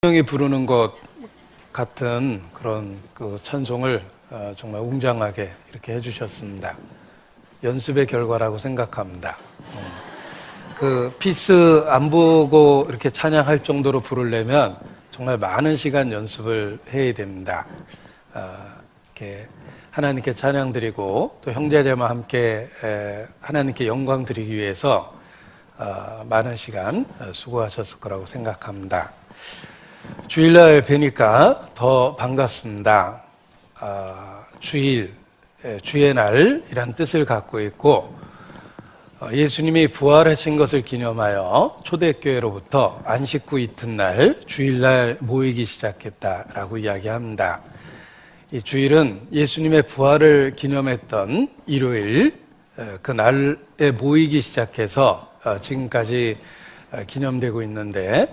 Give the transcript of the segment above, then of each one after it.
성령이 부르는 것 같은 그런 그 찬송을 정말 웅장하게 이렇게 해주셨습니다. 연습의 결과라고 생각합니다. 그 피스 안 보고 이렇게 찬양할 정도로 부르려면 정말 많은 시간 연습을 해야 됩니다. 이렇게 하나님께 찬양 드리고 또 형제자매와 함께 하나님께 영광 드리기 위해서 많은 시간 수고하셨을 거라고 생각합니다. 주일날 뵈니까 더 반갑습니다. 주일, 주의 날이란 뜻을 갖고 있고 예수님이 부활하신 것을 기념하여 초대교회로부터 안식구 이튿날 주일날 모이기 시작했다라고 이야기합니다. 이 주일은 예수님의 부활을 기념했던 일요일 그 날에 모이기 시작해서 지금까지 기념되고 있는데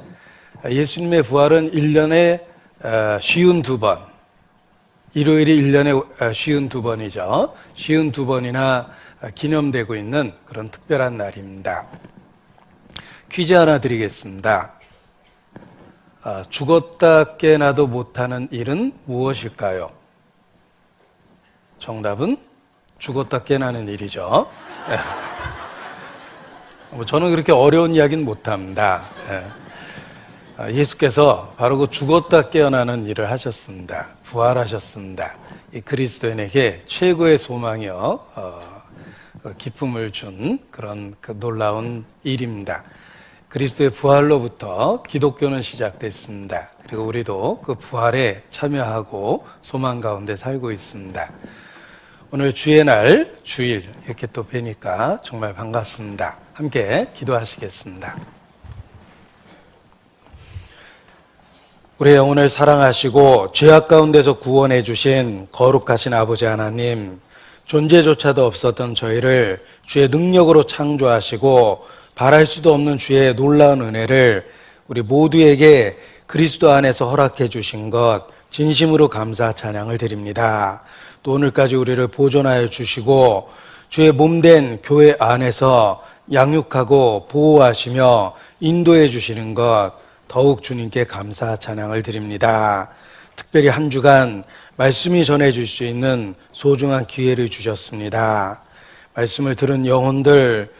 예수님의 부활은 1년에 52번, 일요일이 1년에 52번이죠. 52번이나 기념되고 있는 그런 특별한 날입니다. 퀴즈 하나 드리겠습니다. 죽었다 깨나도 못하는 일은 무엇일까요? 정답은 죽었다 깨나는 일이죠. 저는 그렇게 어려운 이야기는 못합니다. 예수께서 바로 그 죽었다 깨어나는 일을 하셨습니다. 부활하셨습니다. 이 그리스도인에게 최고의 소망이요, 기쁨을 준 그런 그 놀라운 일입니다. 그리스도의 부활로부터 기독교는 시작됐습니다. 그리고 우리도 그 부활에 참여하고 소망 가운데 살고 있습니다. 오늘 주의 날, 주일 이렇게 또 뵈니까 정말 반갑습니다. 함께 기도하시겠습니다. 우리의 영혼을 사랑하시고 죄악 가운데서 구원해 주신 거룩하신 아버지 하나님, 존재조차도 없었던 저희를 주의 능력으로 창조하시고 바랄 수도 없는 주의 놀라운 은혜를 우리 모두에게 그리스도 안에서 허락해 주신 것 진심으로 감사 찬양을 드립니다. 또 오늘까지 우리를 보존하여 주시고 주의 몸된 교회 안에서 양육하고 보호하시며 인도해 주시는 것 더욱 주님께 감사 찬양을 드립니다. 특별히 한 주간 말씀이 전해질 수 있는 소중한 기회를 주셨습니다. 말씀을 들은 영혼들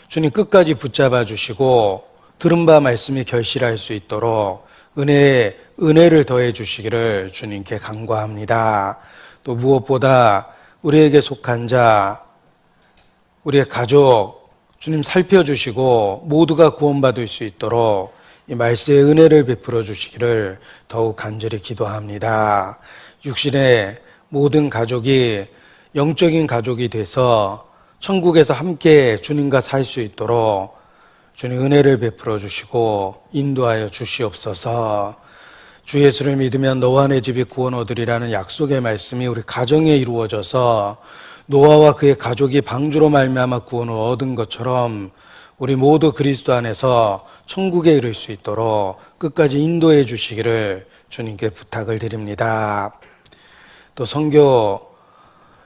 주님 끝까지 붙잡아 주시고 들은 바 말씀이 결실할 수 있도록 은혜를 더해 주시기를 주님께 간구합니다. 또 무엇보다 우리에게 속한 자, 우리의 가족 주님 살펴주시고 모두가 구원받을 수 있도록 이 말씀의 은혜를 베풀어 주시기를 더욱 간절히 기도합니다. 육신의 모든 가족이 영적인 가족이 돼서 천국에서 함께 주님과 살 수 있도록 주님 은혜를 베풀어 주시고 인도하여 주시옵소서. 주 예수를 믿으면 너와 내 집이 구원 얻으리라는 약속의 말씀이 우리 가정에 이루어져서 노아와 그의 가족이 방주로 말미암아 구원을 얻은 것처럼 우리 모두 그리스도 안에서 천국에 이를 수 있도록 끝까지 인도해 주시기를 주님께 부탁을 드립니다. 또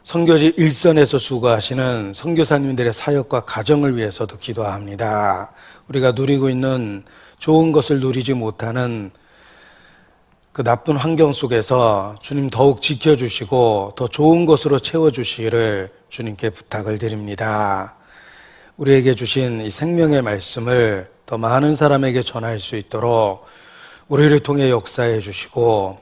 선교지 일선에서 수고하시는 선교사님들의 사역과 가정을 위해서도 기도합니다. 우리가 누리고 있는 좋은 것을 누리지 못하는 그 나쁜 환경 속에서 주님 더욱 지켜주시고 더 좋은 것으로 채워주시기를 주님께 부탁을 드립니다. 우리에게 주신 이 생명의 말씀을 더 많은 사람에게 전할 수 있도록 우리를 통해 역사해 주시고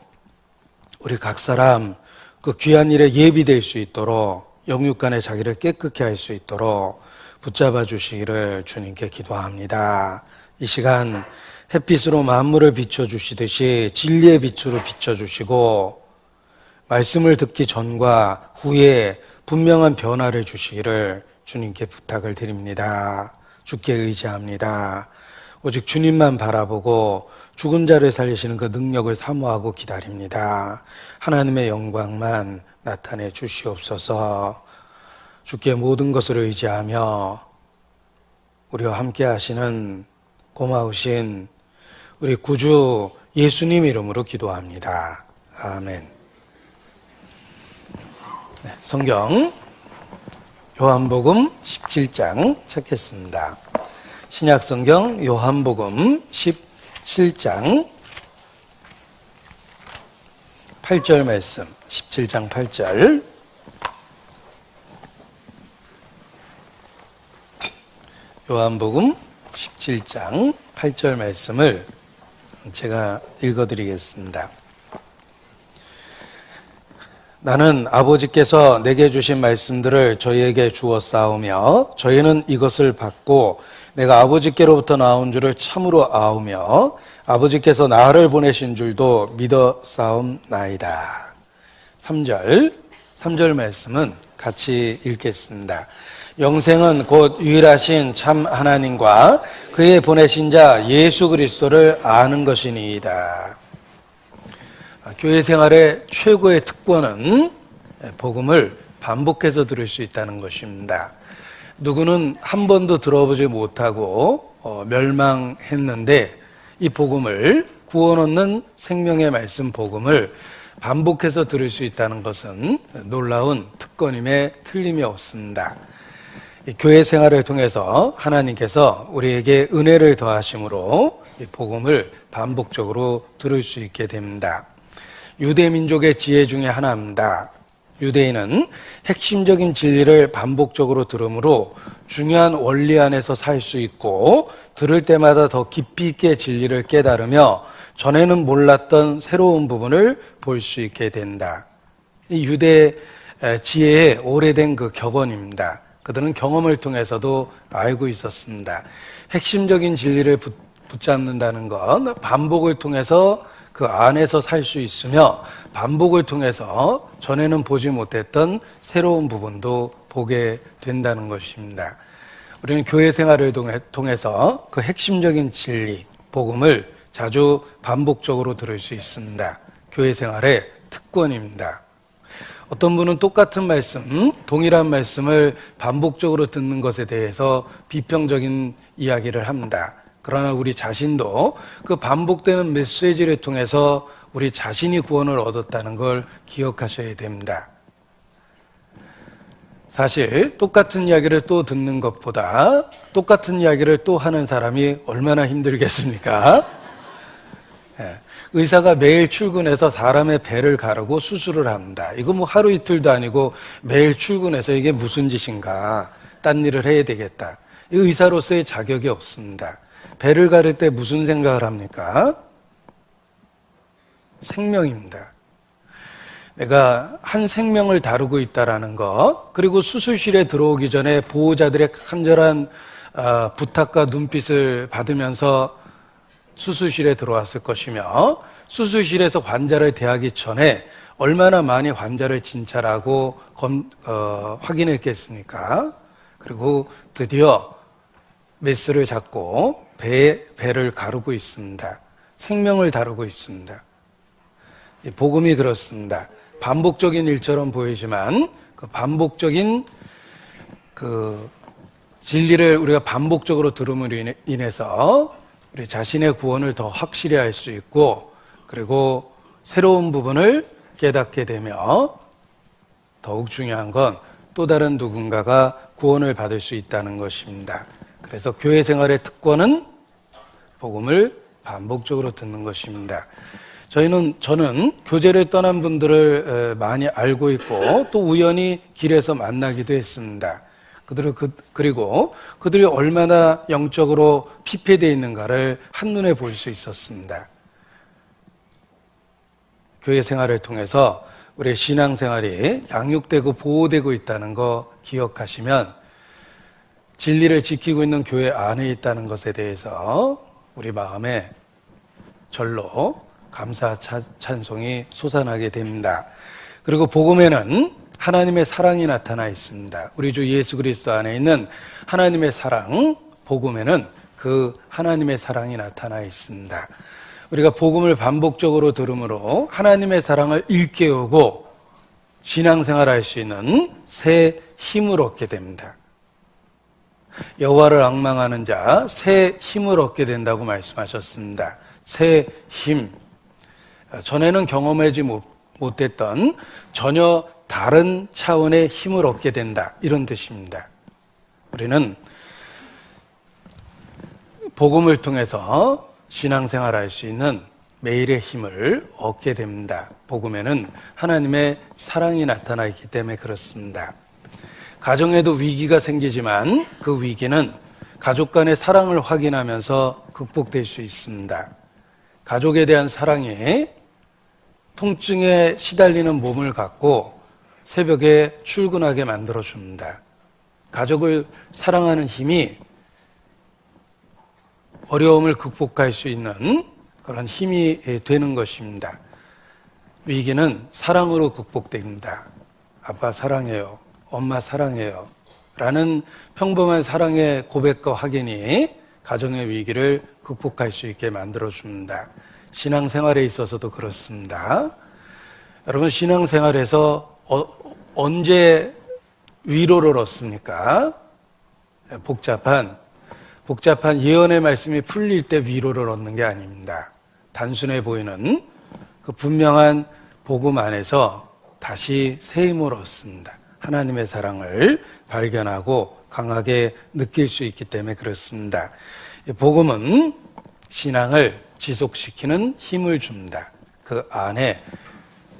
우리 각 사람 그 귀한 일에 예비될 수 있도록 영육간에 자기를 깨끗게 할 수 있도록 붙잡아 주시기를 주님께 기도합니다. 이 시간 햇빛으로 만물을 비춰주시듯이 진리의 빛으로 비춰주시고 말씀을 듣기 전과 후에 분명한 변화를 주시기를 주님께 부탁을 드립니다. 주께 의지합니다. 오직 주님만 바라보고 죽은 자를 살리시는 그 능력을 사모하고 기다립니다. 하나님의 영광만 나타내 주시옵소서. 주께 모든 것을 의지하며 우리와 함께 하시는 고마우신 우리 구주 예수님 이름으로 기도합니다. 아멘. 성경 요한복음 17장 찾겠습니다. 신약성경 요한복음 17장 8절 말씀, 17장 8절. 요한복음 17장 8절 말씀을 제가 읽어드리겠습니다. 나는 아버지께서 내게 주신 말씀들을 저희에게 주었사오며 저희는 이것을 받고 내가 아버지께로부터 나온 줄을 참으로 아오며 아버지께서 나를 보내신 줄도 믿어 싸움나이다. 3절 말씀은 같이 읽겠습니다. 영생은 곧 유일하신 참 하나님과 그의 보내신 자 예수 그리스도를 아는 것이니이다. 교회 생활의 최고의 특권은 복음을 반복해서 들을 수 있다는 것입니다. 누구는 한 번도 들어보지 못하고 멸망했는데 이 복음을, 구원 얻는 생명의 말씀 복음을 반복해서 들을 수 있다는 것은 놀라운 특권임에 틀림이 없습니다. 교회 생활을 통해서 하나님께서 우리에게 은혜를 더하심으로 이 복음을 반복적으로 들을 수 있게 됩니다. 유대 민족의 지혜 중에 하나입니다. 유대인은 핵심적인 진리를 반복적으로 들으므로 중요한 원리 안에서 살 수 있고 들을 때마다 더 깊이 있게 진리를 깨달으며 전에는 몰랐던 새로운 부분을 볼 수 있게 된다. 이 유대 지혜의 오래된 그 격언입니다. 그들은 경험을 통해서도 알고 있었습니다. 핵심적인 진리를 붙잡는다는 건 반복을 통해서 그 안에서 살 수 있으며 반복을 통해서 전에는 보지 못했던 새로운 부분도 보게 된다는 것입니다. 우리는 교회 생활을 통해서 그 핵심적인 진리, 복음을 자주 반복적으로 들을 수 있습니다. 교회 생활의 특권입니다. 어떤 분은 똑같은 말씀, 동일한 말씀을 반복적으로 듣는 것에 대해서 비평적인 이야기를 합니다. 그러나 우리 자신도 그 반복되는 메시지를 통해서 우리 자신이 구원을 얻었다는 걸 기억하셔야 됩니다. 사실 똑같은 이야기를 또 듣는 것보다 똑같은 이야기를 또 하는 사람이 얼마나 힘들겠습니까? 의사가 매일 출근해서 사람의 배를 가르고 수술을 합니다. 이거 뭐 하루 이틀도 아니고 매일 출근해서 이게 무슨 짓인가, 딴 일을 해야 되겠다. 의사로서의 자격이 없습니다. 배를 가를 때 무슨 생각을 합니까? 생명입니다. 내가 한 생명을 다루고 있다라는 것, 그리고 수술실에 들어오기 전에 보호자들의 간절한 부탁과 눈빛을 받으면서 수술실에 들어왔을 것이며 수술실에서 환자를 대하기 전에 얼마나 많이 환자를 진찰하고 확인했겠습니까? 그리고 드디어 메스를 잡고 배를 가르고 있습니다. 생명을 다루고 있습니다. 복음이 그렇습니다. 반복적인 일처럼 보이지만 그 반복적인 그 진리를 우리가 반복적으로 들음으로 인해서 우리 자신의 구원을 더 확실히 알 수 있고 그리고 새로운 부분을 깨닫게 되며 더욱 중요한 건 또 다른 누군가가 구원을 받을 수 있다는 것입니다. 그래서 교회 생활의 특권은 복음을 반복적으로 듣는 것입니다. 저는 교제를 떠난 분들을 많이 알고 있고 또 우연히 길에서 만나기도 했습니다. 그리고 그들이 얼마나 영적으로 피폐되어 있는가를 한눈에 볼 수 있었습니다. 교회 생활을 통해서 우리의 신앙생활이 양육되고 보호되고 있다는 거 기억하시면 진리를 지키고 있는 교회 안에 있다는 것에 대해서 우리 마음에 절로 감사 찬송이 솟아나게 됩니다. 그리고 복음에는 하나님의 사랑이 나타나 있습니다. 우리 주 예수 그리스도 안에 있는 하나님의 사랑, 복음에는 그 하나님의 사랑이 나타나 있습니다. 우리가 복음을 반복적으로 들음으로 하나님의 사랑을 일깨우고 신앙생활할 수 있는 새 힘을 얻게 됩니다. 여호와를 앙망하는 자 새 힘을 얻게 된다고 말씀하셨습니다. 새 힘, 전에는 경험하지 못했던 전혀 다른 차원의 힘을 얻게 된다, 이런 뜻입니다. 우리는 복음을 통해서 신앙생활할 수 있는 매일의 힘을 얻게 됩니다. 복음에는 하나님의 사랑이 나타나 있기 때문에 그렇습니다. 가정에도 위기가 생기지만 그 위기는 가족 간의 사랑을 확인하면서 극복될 수 있습니다. 가족에 대한 사랑이 통증에 시달리는 몸을 갖고 새벽에 출근하게 만들어줍니다. 가족을 사랑하는 힘이 어려움을 극복할 수 있는 그런 힘이 되는 것입니다. 위기는 사랑으로 극복됩니다. 아빠 사랑해요. 엄마 사랑해요. 라는 평범한 사랑의 고백과 확인이 가정의 위기를 극복할 수 있게 만들어줍니다. 신앙생활에 있어서도 그렇습니다. 여러분, 신앙생활에서 언제 위로를 얻습니까? 복잡한 예언의 말씀이 풀릴 때 위로를 얻는 게 아닙니다. 단순해 보이는 그 분명한 복음 안에서 다시 새 힘을 얻습니다. 하나님의 사랑을 발견하고 강하게 느낄 수 있기 때문에 그렇습니다. 복음은 신앙을 지속시키는 힘을 줍니다. 그 안에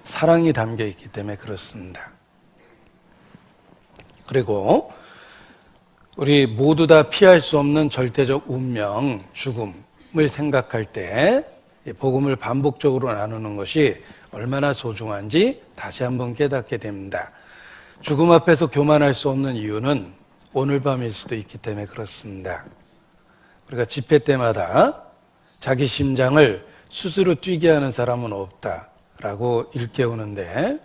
사랑이 담겨 있기 때문에 그렇습니다. 그리고 우리 모두 다 피할 수 없는 절대적 운명, 죽음을 생각할 때 복음을 반복적으로 나누는 것이 얼마나 소중한지 다시 한번 깨닫게 됩니다. 죽음 앞에서 교만할 수 없는 이유는 오늘 밤일 수도 있기 때문에 그렇습니다. 우리가 집회 때마다 자기 심장을 스스로 뛰게 하는 사람은 없다라고 일깨우는데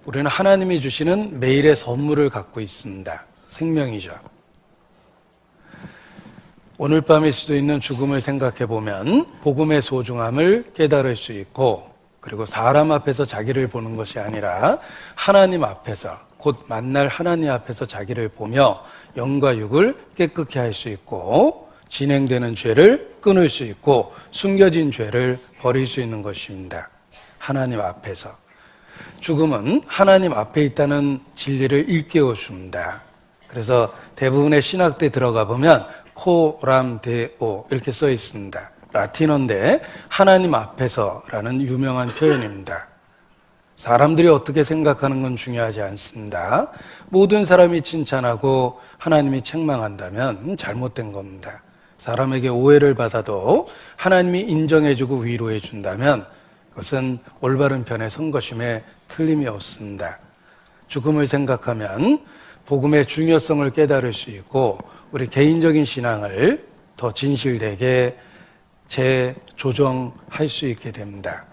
우리는 하나님이 주시는 매일의 선물을 갖고 있습니다. 생명이죠. 오늘 밤일 수도 있는 죽음을 생각해 보면 복음의 소중함을 깨달을 수 있고, 그리고 사람 앞에서 자기를 보는 것이 아니라 하나님 앞에서, 곧 만날 하나님 앞에서 자기를 보며 영과 육을 깨끗게 할 수 있고, 진행되는 죄를 끊을 수 있고, 숨겨진 죄를 버릴 수 있는 것입니다. 하나님 앞에서. 죽음은 하나님 앞에 있다는 진리를 일깨워 줍니다. 그래서 대부분의 신학대 들어가 보면 코람데오 이렇게 써 있습니다. 라틴어인데 하나님 앞에서라는 유명한 표현입니다. 사람들이 어떻게 생각하는 건 중요하지 않습니다. 모든 사람이 칭찬하고 하나님이 책망한다면 잘못된 겁니다. 사람에게 오해를 받아도 하나님이 인정해주고 위로해준다면 그것은 올바른 편에 선 것임에 틀림이 없습니다. 죽음을 생각하면 복음의 중요성을 깨달을 수 있고 우리 개인적인 신앙을 더 진실되게 재조정할 수 있게 됩니다.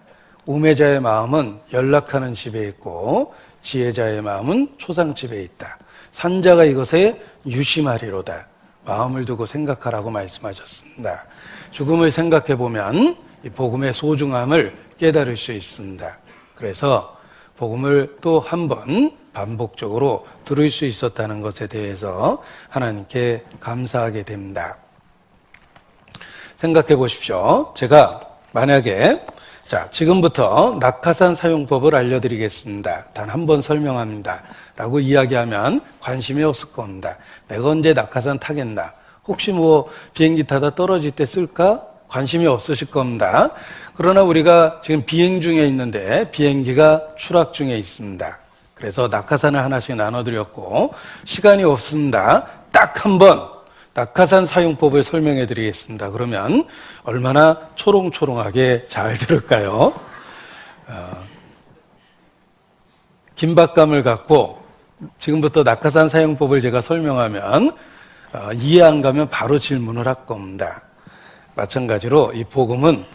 우매자의 마음은 연락하는 집에 있고 지혜자의 마음은 초상집에 있다. 산자가 이것에 유심하리로다. 마음을 두고 생각하라고 말씀하셨습니다. 죽음을 생각해 보면 이 복음의 소중함을 깨달을 수 있습니다. 그래서 복음을 또 한 번 반복적으로 들을 수 있었다는 것에 대해서 하나님께 감사하게 됩니다. 생각해 보십시오. 제가 만약에 지금부터 낙하산 사용법을 알려드리겠습니다. 단 한 번 설명합니다. 라고 이야기하면 관심이 없을 겁니다. 내가 언제 낙하산 타겠나? 혹시 비행기 타다 떨어질 때 쓸까? 관심이 없으실 겁니다. 그러나 우리가 지금 비행 중에 있는데 비행기가 추락 중에 있습니다. 그래서 낙하산을 하나씩 나눠드렸고 시간이 없습니다. 딱 한 번 낙하산 사용법을 설명해 드리겠습니다. 그러면 얼마나 초롱초롱하게 잘 들을까요? 긴박감을 갖고 지금부터 낙하산 사용법을 제가 설명하면 이해 안 가면 바로 질문을 할 겁니다. 마찬가지로 이 복음은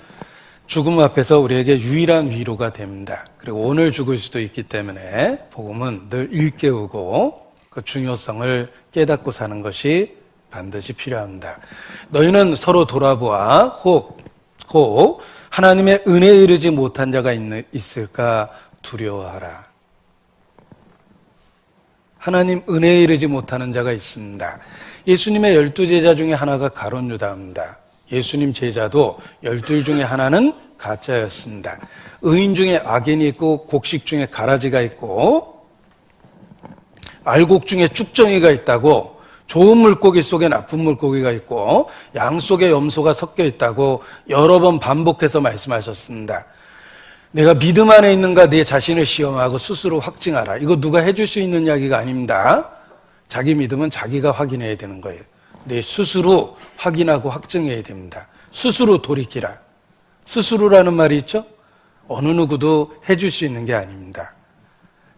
죽음 앞에서 우리에게 유일한 위로가 됩니다. 그리고 오늘 죽을 수도 있기 때문에 복음은 늘 일깨우고 그 중요성을 깨닫고 사는 것이 반드시 필요합니다. 너희는 서로 돌아보아 혹 하나님의 은혜에 이르지 못한 자가 있을까 두려워하라. 하나님 은혜에 이르지 못하는 자가 있습니다. 예수님의 12제자 중에 하나가 가룟 유다입니다. 예수님 제자도 12 중에 하나는 가짜였습니다. 의인 중에 악인이 있고 곡식 중에 가라지가 있고 알곡 중에 쭉정이가 있다고 좋은 물고기 속에 나쁜 물고기가 있고 양 속에 염소가 섞여 있다고 여러 번 반복해서 말씀하셨습니다. 내가 믿음 안에 있는가 내 자신을 시험하고 스스로 확증하라. 이거 누가 해줄 수 있는 이야기가 아닙니다. 자기 믿음은 자기가 확인해야 되는 거예요. 내 스스로 확인하고 확증해야 됩니다. 스스로 돌이키라. 스스로라는 말이 있죠? 어느 누구도 해줄 수 있는 게 아닙니다.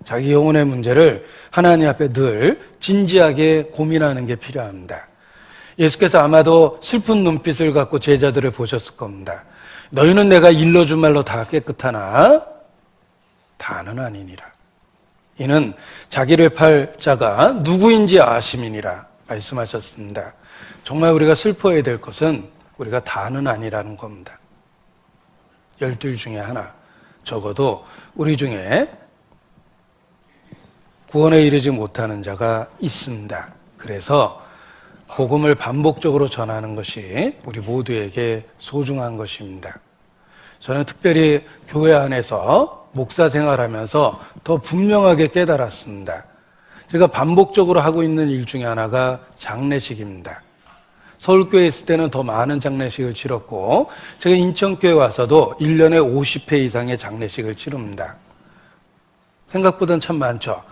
자기 영혼의 문제를 하나님 앞에 늘 진지하게 고민하는 게 필요합니다. 예수께서 아마도 슬픈 눈빛을 갖고 제자들을 보셨을 겁니다. 너희는 내가 일러준 말로 다 깨끗하나? 다는 아니니라. 이는 자기를 팔 자가 누구인지 아심이니라 말씀하셨습니다. 정말 우리가 슬퍼해야 될 것은 우리가 다는 아니라는 겁니다. 12 중에 하나, 적어도 우리 중에 구원에 이르지 못하는 자가 있습니다. 그래서 복음을 반복적으로 전하는 것이 우리 모두에게 소중한 것입니다. 저는 특별히 교회 안에서 목사 생활하면서 더 분명하게 깨달았습니다. 제가 반복적으로 하고 있는 일 중에 하나가 장례식입니다. 서울교회에 있을 때는 더 많은 장례식을 치렀고 제가 인천교회 와서도 1년에 50회 이상의 장례식을 치릅니다. 생각보다는 참 많죠.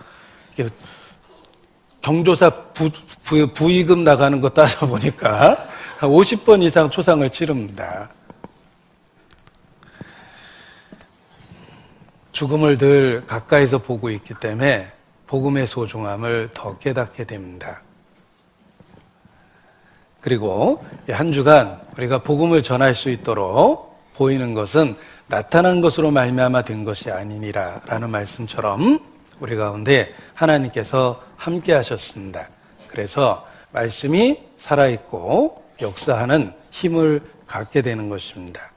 경조사 부의금 나가는 거 따져보니까 한 50번 이상 초상을 치릅니다. 죽음을 늘 가까이서 보고 있기 때문에 복음의 소중함을 더 깨닫게 됩니다. 그리고 한 주간 우리가 복음을 전할 수 있도록 보이는 것은 나타난 것으로 말미암아 된 것이 아니니라 라는 말씀처럼 우리 가운데 하나님께서 함께 하셨습니다. 그래서 말씀이 살아있고 역사하는 힘을 갖게 되는 것입니다.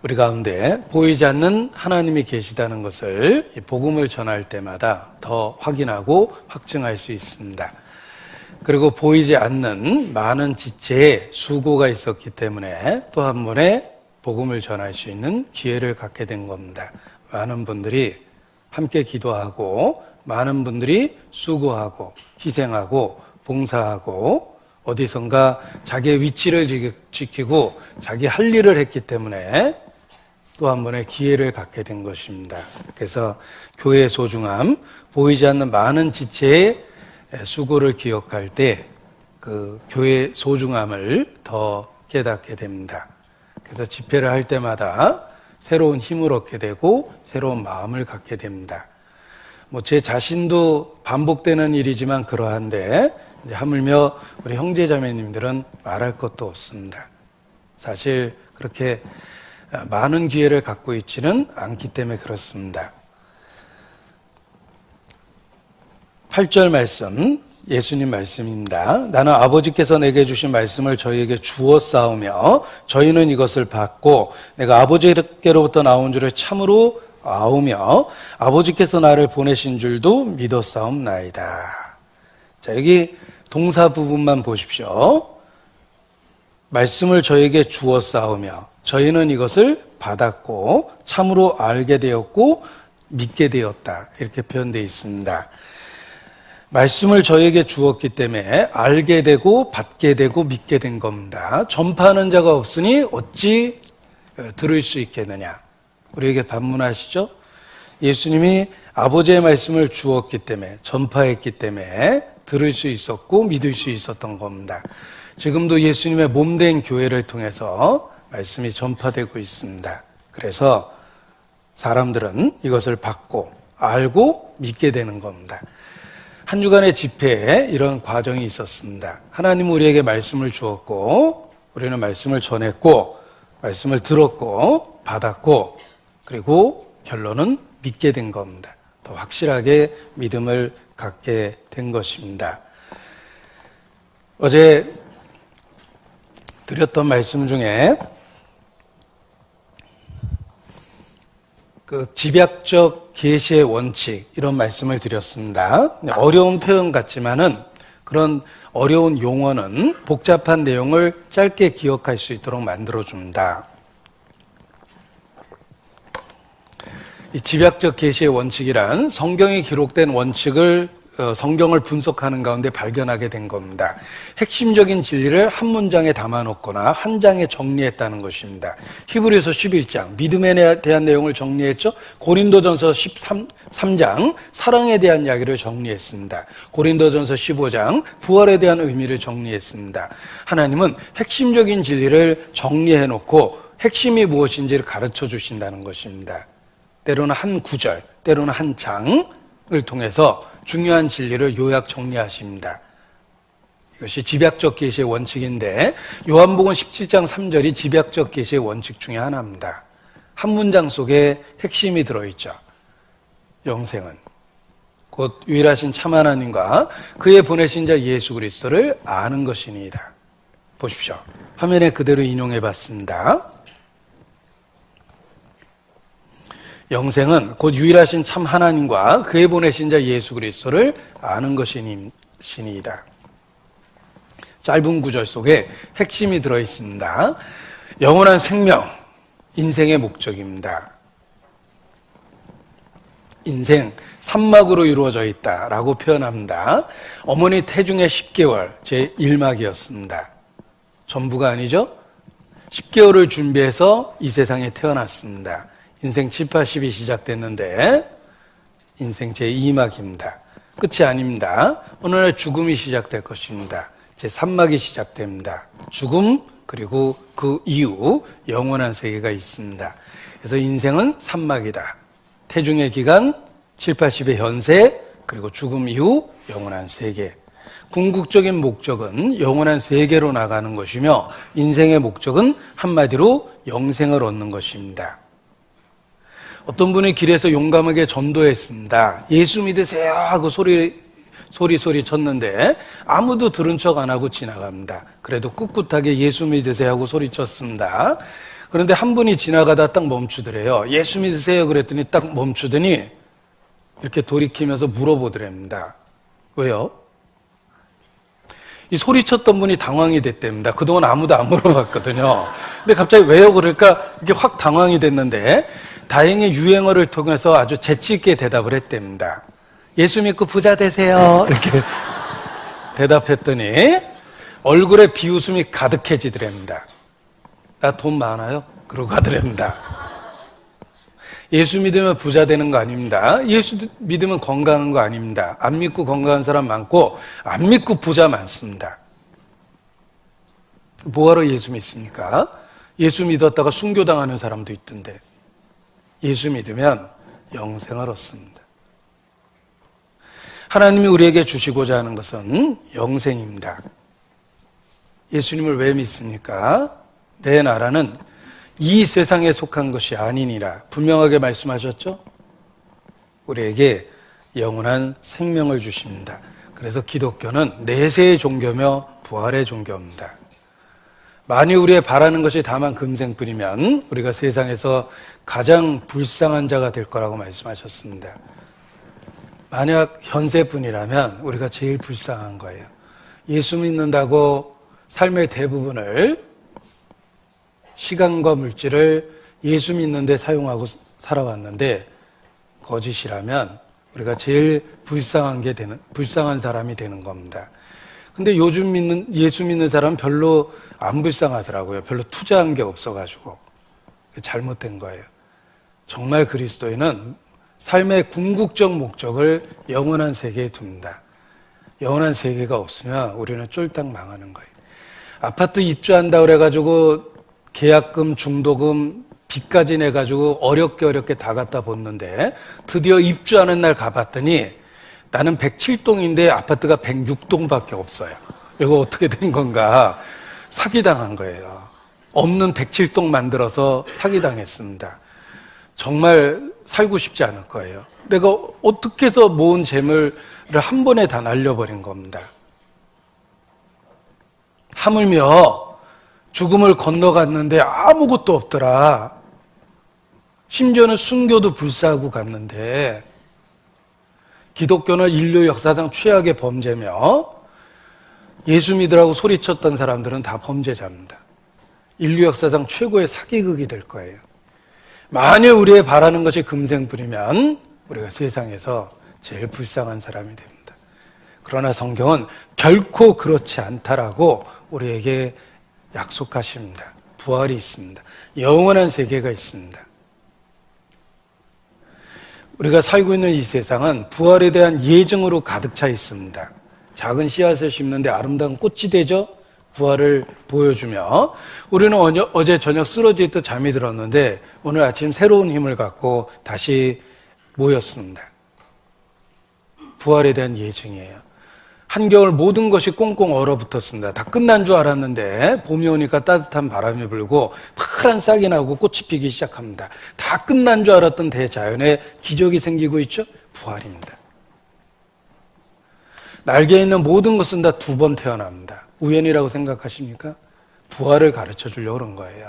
우리 가운데 보이지 않는 하나님이 계시다는 것을 복음을 전할 때마다 더 확인하고 확증할 수 있습니다. 그리고 보이지 않는 많은 지체에 수고가 있었기 때문에 또 한 번의 복음을 전할 수 있는 기회를 갖게 된 겁니다. 많은 분들이 함께 기도하고 많은 분들이 수고하고 희생하고 봉사하고 어디선가 자기의 위치를 지키고 자기 할 일을 했기 때문에 또 한 번의 기회를 갖게 된 것입니다. 그래서 교회의 소중함, 보이지 않는 많은 지체의 수고를 기억할 때 그 교회의 소중함을 더 깨닫게 됩니다. 그래서 집회를 할 때마다 새로운 힘을 얻게 되고 새로운 마음을 갖게 됩니다. 제 자신도 반복되는 일이지만 그러한데 이제 하물며 우리 형제자매님들은 말할 것도 없습니다. 사실 그렇게 많은 기회를 갖고 있지는 않기 때문에 그렇습니다. 8절 말씀, 예수님 말씀입니다. 나는 아버지께서 내게 주신 말씀을 저희에게 주었사오며 저희는 이것을 받고 내가 아버지께로부터 나온 줄을 참으로 아오며 아버지께서 나를 보내신 줄도 믿었사옵나이다. 자, 여기 동사 부분만 보십시오. 말씀을 저에게 주었사오며 저희는 이것을 받았고 참으로 알게 되었고 믿게 되었다. 이렇게 표현되어 있습니다. 말씀을 저에게 주었기 때문에 알게 되고 받게 되고 믿게 된 겁니다. 전파하는 자가 없으니 어찌 들을 수 있겠느냐. 우리에게 반문하시죠? 예수님이 아버지의 말씀을 주었기 때문에 전파했기 때문에 들을 수 있었고 믿을 수 있었던 겁니다. 지금도 예수님의 몸된 교회를 통해서 말씀이 전파되고 있습니다. 그래서 사람들은 이것을 받고 알고 믿게 되는 겁니다. 한 주간의 집회에 이런 과정이 있었습니다. 하나님은 우리에게 말씀을 주었고 우리는 말씀을 전했고 말씀을 들었고 받았고 그리고 결론은 믿게 된 겁니다. 더 확실하게 믿음을 갖게 된 것입니다. 어제 드렸던 말씀 중에 그 집약적 계시의 원칙 이런 말씀을 드렸습니다. 어려운 표현 같지만은 그런 어려운 용어는 복잡한 내용을 짧게 기억할 수 있도록 만들어줍니다. 이 집약적 계시의 원칙이란 성경에 기록된 원칙을 성경을 분석하는 가운데 발견하게 된 겁니다. 핵심적인 진리를 한 문장에 담아놓거나 한 장에 정리했다는 것입니다. 히브리서 11장 믿음에 대한 내용을 정리했죠. 고린도전서 13장 사랑에 대한 이야기를 정리했습니다. 고린도전서 15장 부활에 대한 의미를 정리했습니다. 하나님은 핵심적인 진리를 정리해놓고 핵심이 무엇인지를 가르쳐 주신다는 것입니다. 때로는 한 구절, 때로는 한 장을 통해서 중요한 진리를 요약 정리하십니다. 이것이 집약적 계시의 원칙인데 요한복음 17장 3절이 집약적 계시의 원칙 중에 하나입니다. 한 문장 속에 핵심이 들어있죠. 영생은 곧 유일하신 참 하나님과 그의 보내신 자 예수 그리스도를 아는 것이니이다. 보십시오. 화면에 그대로 인용해 봤습니다. 영생은 곧 유일하신 참 하나님과 그의 보내신 자 예수 그리스도를 아는 것이니이다. 짧은 구절 속에 핵심이 들어있습니다. 영원한 생명, 인생의 목적입니다. 인생 3막으로 이루어져 있다라고 표현합니다. 어머니 태중의 10개월, 제 1막이었습니다. 전부가 아니죠? 10개월을 준비해서 이 세상에 태어났습니다. 인생 7, 80이 시작됐는데 인생 제2막입니다. 끝이 아닙니다. 어느 날 죽음이 시작될 것입니다. 제3막이 시작됩니다. 죽음 그리고 그 이후 영원한 세계가 있습니다. 그래서 인생은 3막이다. 태중의 기간, 7, 80의 현세, 그리고 죽음 이후 영원한 세계. 궁극적인 목적은 영원한 세계로 나가는 것이며 인생의 목적은 한마디로 영생을 얻는 것입니다. 어떤 분이 길에서 용감하게 전도했습니다. 예수 믿으세요 하고 소리 쳤는데 아무도 들은 척 안 하고 지나갑니다. 그래도 꿋꿋하게 예수 믿으세요 하고 소리쳤습니다. 그런데 한 분이 지나가다 딱 멈추더래요. 예수 믿으세요 그랬더니 딱 멈추더니 이렇게 돌이키면서 물어보더랍니다. 왜요? 이 소리쳤던 분이 당황이 됐답니다. 그동안 아무도 안 물어봤거든요. 근데 갑자기 왜요? 그러니까 이게 확 당황이 됐는데 다행히 유행어를 통해서 아주 재치 있게 대답을 했답니다. 예수 믿고 부자 되세요. 이렇게 대답했더니 얼굴에 비웃음이 가득해지더랍니다. 나 돈 많아요? 그러고 가더랍니다. 예수 믿으면 부자 되는 거 아닙니다. 예수 믿으면 건강한 거 아닙니다. 안 믿고 건강한 사람 많고 안 믿고 부자 많습니다. 뭐하러 예수 믿습니까? 예수 믿었다가 순교당하는 사람도 있던데 예수 믿으면 영생을 얻습니다. 하나님이 우리에게 주시고자 하는 것은 영생입니다. 예수님을 왜 믿습니까? 내 나라는 이 세상에 속한 것이 아니니라 분명하게 말씀하셨죠? 우리에게 영원한 생명을 주십니다. 그래서 기독교는 내세의 종교며 부활의 종교입니다. 만일 우리의 바라는 것이 다만 금생뿐이면 우리가 세상에서 가장 불쌍한 자가 될 거라고 말씀하셨습니다. 만약 현세뿐이라면 우리가 제일 불쌍한 거예요. 예수 믿는다고 삶의 대부분을 시간과 물질을 예수 믿는 데 사용하고 살아왔는데 거짓이라면 우리가 제일 불쌍한 사람이 되는 겁니다. 근데 요즘 예수 믿는 사람은 별로 안 불쌍하더라고요. 별로 투자한 게 없어가지고. 잘못된 거예요. 정말 그리스도인은 삶의 궁극적 목적을 영원한 세계에 둡니다. 영원한 세계가 없으면 우리는 쫄딱 망하는 거예요. 아파트 입주한다 그래가지고 계약금, 중도금, 빚까지 내가지고 어렵게 다 갖다 뒀는데 드디어 입주하는 날 가봤더니 나는 107동인데 아파트가 106동밖에 없어요. 이거 어떻게 된 건가? 사기당한 거예요. 없는 107동 만들어서 사기당했습니다. 정말 살고 싶지 않을 거예요. 내가 어떻게 해서 모은 재물을 한 번에 다 날려버린 겁니다. 하물며 죽음을 건너갔는데 아무것도 없더라. 심지어는 순교도 불사하고 갔는데 기독교는 인류 역사상 최악의 범죄며 예수 믿으라고 소리쳤던 사람들은 다 범죄자입니다. 인류 역사상 최고의 사기극이 될 거예요. 만일 우리의 바라는 것이 금생뿐이면 우리가 세상에서 제일 불쌍한 사람이 됩니다. 그러나 성경은 결코 그렇지 않다라고 우리에게 약속하십니다. 부활이 있습니다. 영원한 세계가 있습니다. 우리가 살고 있는 이 세상은 부활에 대한 예증으로 가득 차 있습니다. 작은 씨앗을 심는데 아름다운 꽃이 되죠? 부활을 보여주며 우리는 어제 저녁 쓰러져 있듯 잠이 들었는데 오늘 아침 새로운 힘을 갖고 다시 모였습니다. 부활에 대한 예증이에요. 한겨울 모든 것이 꽁꽁 얼어붙었습니다. 다 끝난 줄 알았는데 봄이 오니까 따뜻한 바람이 불고 파란 싹이 나고 꽃이 피기 시작합니다. 다 끝난 줄 알았던 대자연에 기적이 생기고 있죠? 부활입니다. 날개에 있는 모든 것은 다 두 번 태어납니다. 우연이라고 생각하십니까? 부활을 가르쳐 주려고 그런 거예요.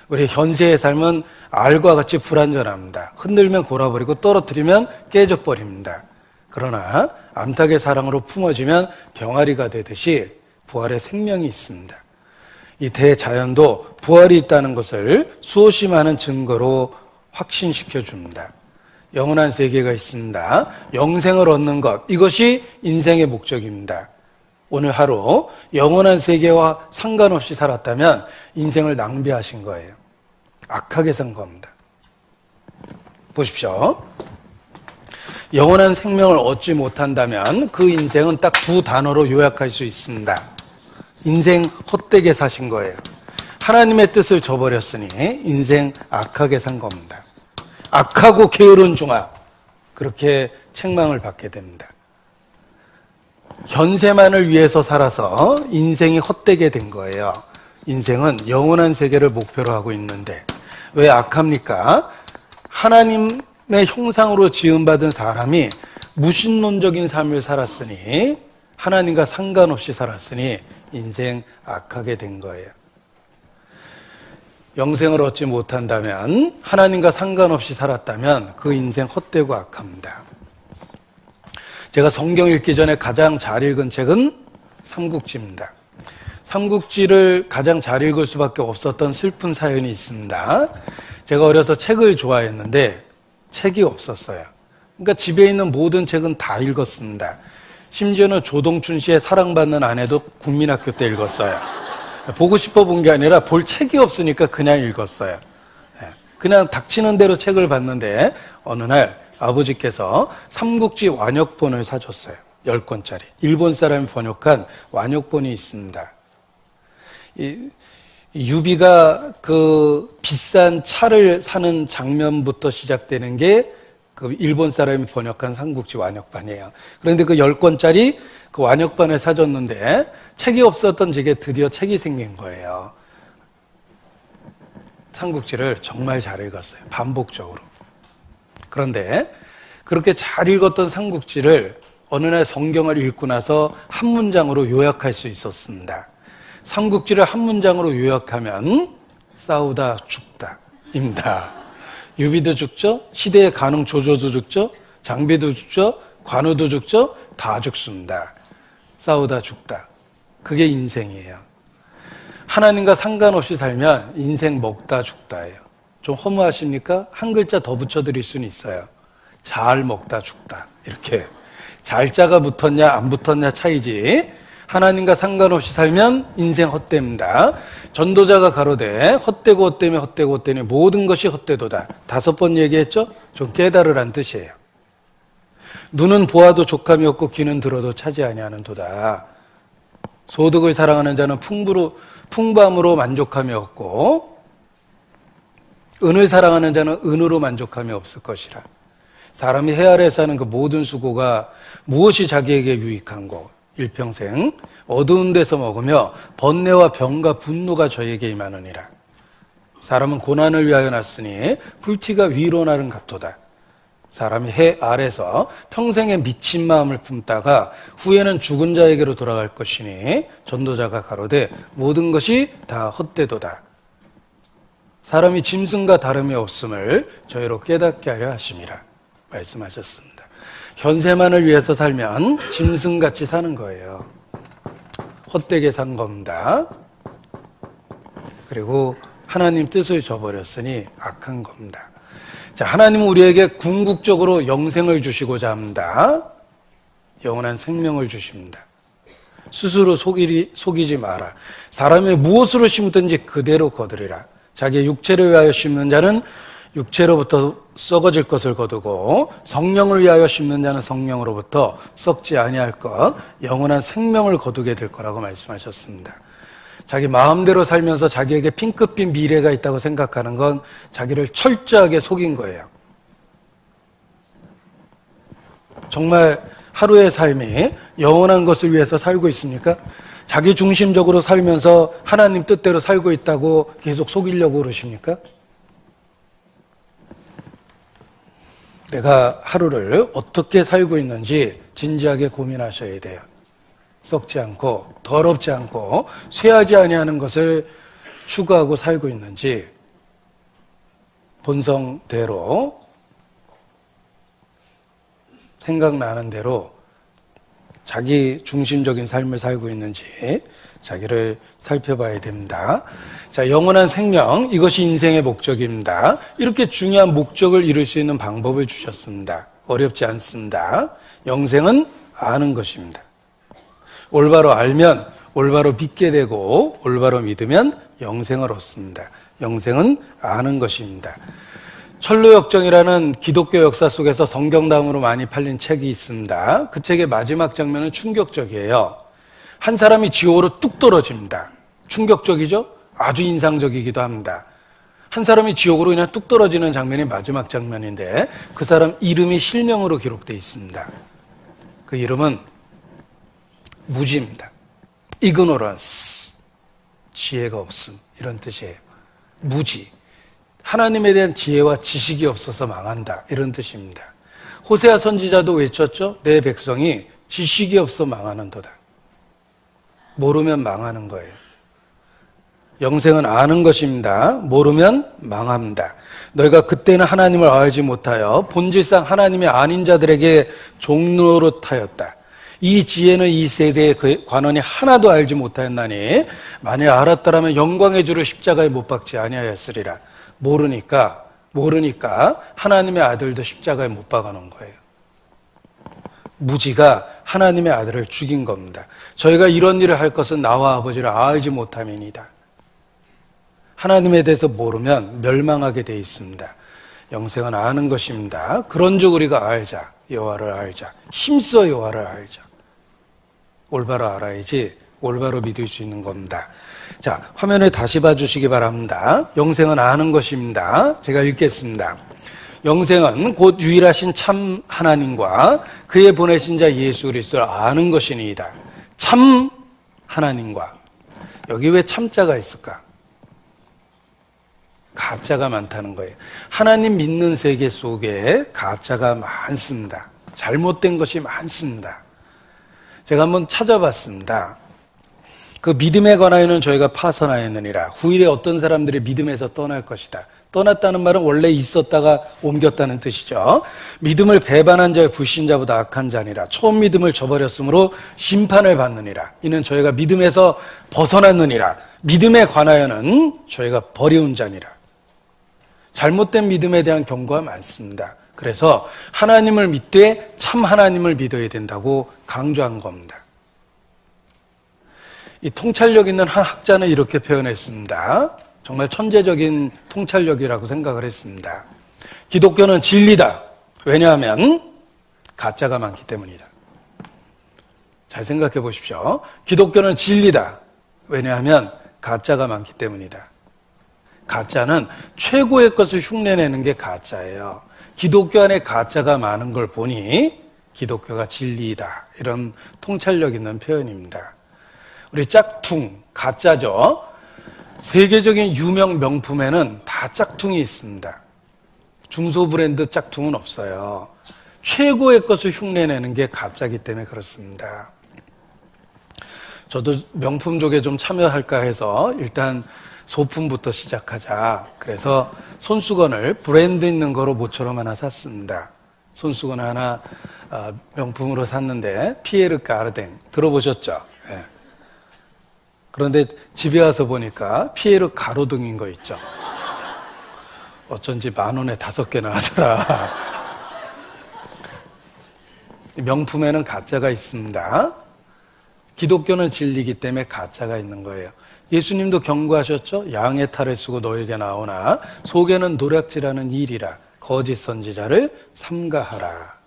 우리 현세의 삶은 알과 같이 불완전합니다. 흔들면 골아버리고 떨어뜨리면 깨져버립니다. 그러나 암탉의 사랑으로 품어지면 병아리가 되듯이 부활의 생명이 있습니다. 이 대자연도 부활이 있다는 것을 수없이 많은 증거로 확신시켜 줍니다. 영원한 세계가 있습니다. 영생을 얻는 것, 이것이 인생의 목적입니다. 오늘 하루 영원한 세계와 상관없이 살았다면 인생을 낭비하신 거예요. 악하게 산 겁니다. 보십시오. 영원한 생명을 얻지 못한다면 그 인생은 딱 두 단어로 요약할 수 있습니다. 인생 헛되게 사신 거예요. 하나님의 뜻을 저버렸으니 인생 악하게 산 겁니다. 악하고 게으른 종아, 그렇게 책망을 받게 됩니다. 현세만을 위해서 살아서 인생이 헛되게 된 거예요. 인생은 영원한 세계를 목표로 하고 있는데 왜 악합니까? 하나님의 형상으로 지음받은 사람이 무신론적인 삶을 살았으니, 하나님과 상관없이 살았으니 인생 악하게 된 거예요. 영생을 얻지 못한다면, 하나님과 상관없이 살았다면 그 인생 헛되고 악합니다. 제가 성경 읽기 전에 가장 잘 읽은 책은 삼국지입니다. 삼국지를 가장 잘 읽을 수밖에 없었던 슬픈 사연이 있습니다. 제가 어려서 책을 좋아했는데 책이 없었어요. 그러니까 집에 있는 모든 책은 다 읽었습니다. 심지어는 조동춘 씨의 사랑받는 아내도 국민학교 때 읽었어요. 보고 싶어 본 게 아니라 볼 책이 없으니까 그냥 읽었어요. 그냥 닥치는 대로 책을 봤는데 어느 날 아버지께서 삼국지 완역본을 사줬어요. 10권짜리. 일본 사람이 번역한 완역본이 있습니다. 유비가 그 비싼 차를 사는 장면부터 시작되는 게 그 일본 사람이 번역한 삼국지 완역판이에요. 그런데 그 10권짜리 그 완역판을 사줬는데 책이 없었던 제게 드디어 책이 생긴 거예요. 삼국지를 정말 잘 읽었어요. 반복적으로. 그런데 그렇게 잘 읽었던 삼국지를 어느 날 성경을 읽고 나서 한 문장으로 요약할 수 있었습니다. 삼국지를 한 문장으로 요약하면 싸우다 죽다입니다. 유비도 죽죠. 시대의 간흥 조조도 죽죠. 장비도 죽죠. 관우도 죽죠. 다 죽습니다. 싸우다 죽다. 그게 인생이에요. 하나님과 상관없이 살면 인생 먹다 죽다예요. 좀 허무하십니까? 한 글자 더 붙여드릴 수는 있어요. 잘 먹다 죽다. 이렇게. 잘자가 붙었냐 안 붙었냐 차이지, 하나님과 상관없이 살면 인생 헛됩니다. 전도자가 가로되 헛되고 헛되며 헛되고 헛되니 모든 것이 헛되도다. 5번 얘기했죠? 좀 깨달으란 뜻이에요. 눈은 보아도 족함이 없고 귀는 들어도 차지 아니하는 도다. 소득을 사랑하는 자는 풍부함으로 만족함이 없고 은을 사랑하는 자는 은으로 만족함이 없을 것이라. 사람이 해 아래에서 하는 그 모든 수고가 무엇이 자기에게 유익한고, 일평생 어두운 데서 먹으며 번뇌와 병과 분노가 저에게 임하느니라. 사람은 고난을 위하여 났으니 불티가 위로 나른 같도다. 사람이 해 아래서 평생에 미친 마음을 품다가 후에는 죽은 자에게로 돌아갈 것이니 전도자가 가로되 모든 것이 다 헛되도다. 사람이 짐승과 다름이 없음을 저희로 깨닫게 하려 하심이라 말씀하셨습니다. 현세만을 위해서 살면 짐승같이 사는 거예요. 헛되게 산 겁니다. 그리고 하나님 뜻을 저버렸으니 악한 겁니다. 자, 하나님은 우리에게 궁극적으로 영생을 주시고자 합니다. 영원한 생명을 주십니다. 스스로 속이지 마라. 사람이 무엇으로 심든지 그대로 거두리라. 자기의 육체를 위하여 심는 자는 육체로부터 썩어질 것을 거두고 성령을 위하여 심는 자는 성령으로부터 썩지 아니할 것, 영원한 생명을 거두게 될 거라고 말씀하셨습니다. 자기 마음대로 살면서 자기에게 핑크빛 미래가 있다고 생각하는 건 자기를 철저하게 속인 거예요. 정말 하루의 삶이 영원한 것을 위해서 살고 있습니까? 자기 중심적으로 살면서 하나님 뜻대로 살고 있다고 계속 속이려고 그러십니까? 내가 하루를 어떻게 살고 있는지 진지하게 고민하셔야 돼요. 썩지 않고 더럽지 않고 쇠하지 아니하는 것을 추구하고 살고 있는지 본성대로 생각나는 대로 자기 중심적인 삶을 살고 있는지 자기를 살펴봐야 됩니다. 자, 영원한 생명, 이것이 인생의 목적입니다. 이렇게 중요한 목적을 이룰 수 있는 방법을 주셨습니다. 어렵지 않습니다. 영생은 아는 것입니다. 올바로 알면 올바로 믿게 되고 올바로 믿으면 영생을 얻습니다. 영생은 아는 것입니다. 철로역정이라는 기독교 역사 속에서 성경담으로 많이 팔린 책이 있습니다. 그 책의 마지막 장면은 충격적이에요. 한 사람이 지옥으로 뚝 떨어집니다. 충격적이죠? 아주 인상적이기도 합니다. 한 사람이 지옥으로 그냥 뚝 떨어지는 장면이 마지막 장면인데 그 사람 이름이 실명으로 기록되어 있습니다. 그 이름은 무지입니다. ignorance, 지혜가 없음, 이런 뜻이에요. 무지, 하나님에 대한 지혜와 지식이 없어서 망한다, 이런 뜻입니다. 호세아 선지자도 외쳤죠. 내 백성이 지식이 없어 망하는도다. 모르면 망하는 거예요. 영생은 아는 것입니다. 모르면 망합니다. 너희가 그때는 하나님을 알지 못하여 본질상 하나님의 아닌 자들에게 종노릇하였다. 이 지혜는 이 세대의 관원이 하나도 알지 못하였나니 만일 알았더라면 영광의 주를 십자가에 못 박지 아니하였으리라. 모르니까 하나님의 아들도 십자가에 못 박아놓은 거예요. 무지가 하나님의 아들을 죽인 겁니다. 저희가 이런 일을 할 것은 나와 아버지를 알지 못함이니이다. 하나님에 대해서 모르면 멸망하게 돼 있습니다. 영생은 아는 것입니다. 그런즉 우리가 알자. 여호와를 알자. 힘써 여호와를 알자. 올바로 알아야지 올바로 믿을 수 있는 겁니다. 자, 화면을 다시 봐주시기 바랍니다. 영생은 아는 것입니다. 제가 읽겠습니다. 영생은 곧 유일하신 참 하나님과 그의 보내신 자 예수 그리스도를 아는 것이니이다. 참 하나님과. 여기 왜 참자가 있을까? 가짜가 많다는 거예요. 하나님 믿는 세계 속에 가짜가 많습니다. 잘못된 것이 많습니다. 제가 한번 찾아봤습니다. 그 믿음에 관하여는 저희가 파선하였느니라. 후일에 어떤 사람들이 믿음에서 떠날 것이다. 떠났다는 말은 원래 있었다가 옮겼다는 뜻이죠. 믿음을 배반한 자의 불신자보다 악한 자니라. 처음 믿음을 저버렸으므로 심판을 받느니라. 이는 저희가 믿음에서 벗어났느니라. 믿음에 관하여는 저희가 버려온 자니라. 잘못된 믿음에 대한 경고가 많습니다. 그래서 하나님을 믿되 참 하나님을 믿어야 된다고 강조한 겁니다. 이 통찰력 있는 한 학자는 이렇게 표현했습니다. 정말 천재적인 통찰력이라고 생각을 했습니다. 기독교는 진리다. 왜냐하면 가짜가 많기 때문이다. 잘 생각해 보십시오. 기독교는 진리다. 왜냐하면 가짜가 많기 때문이다. 가짜는 최고의 것을 흉내내는 게 가짜예요. 기독교 안에 가짜가 많은 걸 보니 기독교가 진리이다. 이런 통찰력 있는 표현입니다. 우리 짝퉁, 가짜죠. 세계적인 유명 명품에는 다 짝퉁이 있습니다. 중소 브랜드 짝퉁은 없어요. 최고의 것을 흉내내는 게 가짜이기 때문에 그렇습니다. 저도 명품 쪽에 좀 참여할까 해서 일단 소품부터 시작하자. 그래서 손수건을 브랜드 있는 거로 모처럼 하나 샀습니다. 손수건 하나 명품으로 샀는데 피에르 까르댕 들어보셨죠? 네. 그런데 집에 와서 보니까 피에르 가로등인 거 있죠. 어쩐지 10,000원에 5개나 하더라. 명품에는 가짜가 있습니다. 기독교는 진리이기 때문에 가짜가 있는 거예요. 예수님도 경고하셨죠? 양의 탈을 쓰고 너에게 나오나 속에는 노략질하는 일이라 거짓 선지자를 삼가하라.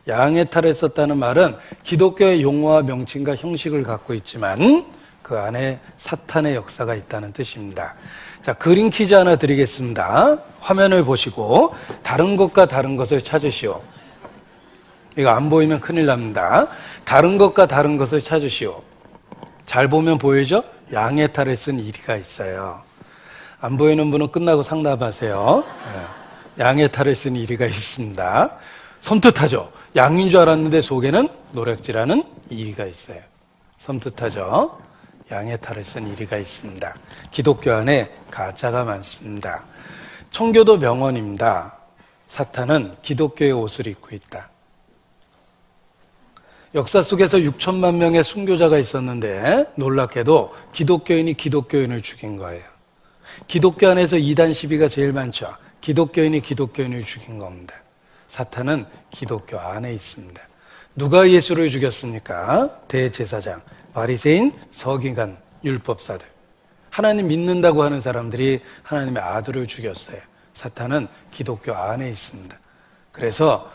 양의 탈을 썼다는 말은 기독교의 용어와 명칭과 형식을 갖고 있지만 그 안에 사탄의 역사가 있다는 뜻입니다. 자, 그림 퀴즈 하나 드리겠습니다. 화면을 보시고 다른 것과 다른 것을 찾으시오. 이거 안 보이면 큰일 납니다. 다른 것과 다른 것을 찾으시오. 잘 보면 보이죠? 양의 탈을 쓴 이리가 있어요. 안 보이는 분은 끝나고 상담하세요. 양의 탈을 쓴 이리가 있습니다. 섬뜩하죠? 양인 줄 알았는데 속에는 노략질하는 이리가 있어요. 섬뜩하죠? 양의 탈을 쓴 이리가 있습니다. 기독교 안에 가짜가 많습니다. 청교도 명언입니다. 사탄은 기독교의 옷을 입고 있다. 역사 속에서 6천만 명의 순교자가 있었는데 놀랍게도 기독교인이 기독교인을 죽인 거예요. 기독교 안에서 이단 시비가 제일 많죠. 기독교인이 기독교인을 죽인 겁니다. 사탄은 기독교 안에 있습니다. 누가 예수를 죽였습니까? 대제사장, 바리새인, 서기관, 율법사들. 하나님 믿는다고 하는 사람들이 하나님의 아들을 죽였어요. 사탄은 기독교 안에 있습니다. 그래서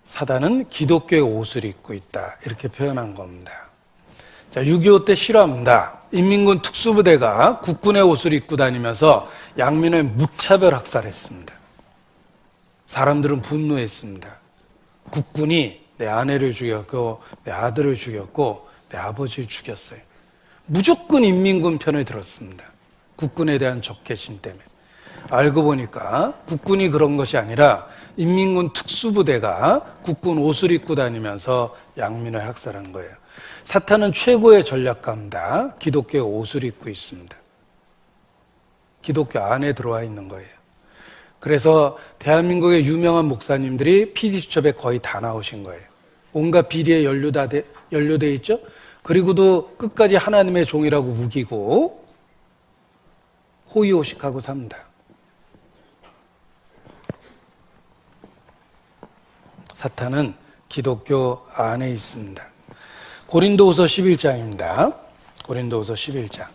사단은 기독교의 옷을 입고 있다. 이렇게 표현한 겁니다. 자, 6.25 때 실화입니다. 인민군 특수부대가 국군의 옷을 입고 다니면서 양민을 무차별 학살했습니다. 사람들은 분노했습니다. 국군이 내 아내를 죽였고 내 아들을 죽였고 내 아버지를 죽였어요. 무조건 인민군 편을 들었습니다. 국군에 대한 적개심 때문에. 알고 보니까 국군이 그런 것이 아니라 인민군 특수부대가 국군 옷을 입고 다니면서 양민을 학살한 거예요. 사탄은 최고의 전략가입니다. 기독교의 옷을 입고 있습니다. 기독교 안에 들어와 있는 거예요. 그래서 대한민국의 유명한 목사님들이 PD수첩에 거의 다 나오신 거예요. 온갖 비리에 연루돼 있죠. 그리고도 끝까지 하나님의 종이라고 우기고 호의호식하고 삽니다. 사탄은 기독교 안에 있습니다. 고린도후서 11장입니다. 고린도후서 11장.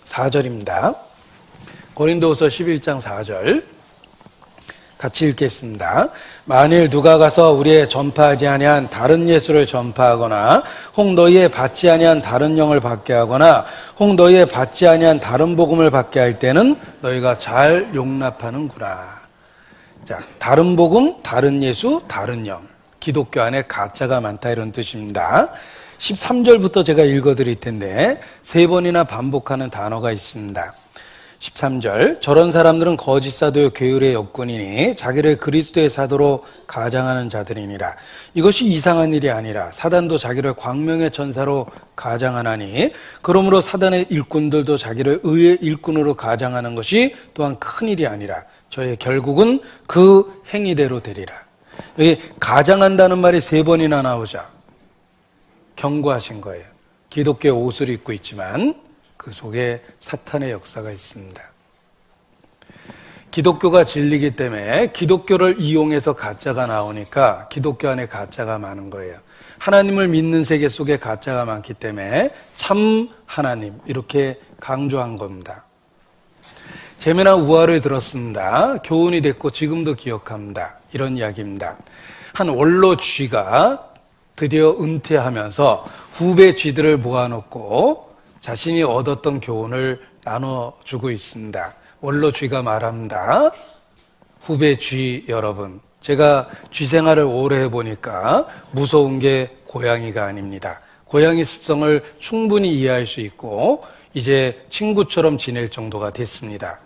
4절입니다. 고린도후서 11장 4절 같이 읽겠습니다. 만일 누가 가서 우리의 전파하지 아니한 다른 예수를 전파하거나 혹 너희의 받지 아니한 다른 영을 받게 하거나 혹 너희의 받지 아니한 다른 복음을 받게 할 때는 너희가 잘 용납하는구나. 자, 다른 복음, 다른 예수, 다른 영. 기독교 안에 가짜가 많다 이런 뜻입니다. 13절부터 제가 읽어드릴 텐데 3번이나 반복하는 단어가 있습니다. 13절, 저런 사람들은 거짓 사도요 게으르의 역군이니 자기를 그리스도의 사도로 가장하는 자들이니라. 이것이 이상한 일이 아니라 사단도 자기를 광명의 천사로 가장하나니 그러므로 사단의 일꾼들도 자기를 의의 일꾼으로 가장하는 것이 또한 큰 일이 아니라 저의 결국은 그 행위대로 되리라. 여기 가장한다는 말이 3번이나 나오자 경고하신 거예요. 기독교의 옷을 입고 있지만 그 속에 사탄의 역사가 있습니다. 기독교가 진리이기 때문에 기독교를 이용해서 가짜가 나오니까 기독교 안에 가짜가 많은 거예요. 하나님을 믿는 세계 속에 가짜가 많기 때문에 참 하나님 이렇게 강조한 겁니다. 재미난 우화를 들었습니다. 교훈이 됐고 지금도 기억합니다. 이런 이야기입니다. 한 원로 쥐가 드디어 은퇴하면서 후배 쥐들을 모아놓고 자신이 얻었던 교훈을 나눠주고 있습니다. 원로 쥐가 말합니다. 후배 쥐 여러분, 제가 쥐 생활을 오래 해보니까 무서운 게 고양이가 아닙니다. 고양이 습성을 충분히 이해할 수 있고 이제 친구처럼 지낼 정도가 됐습니다.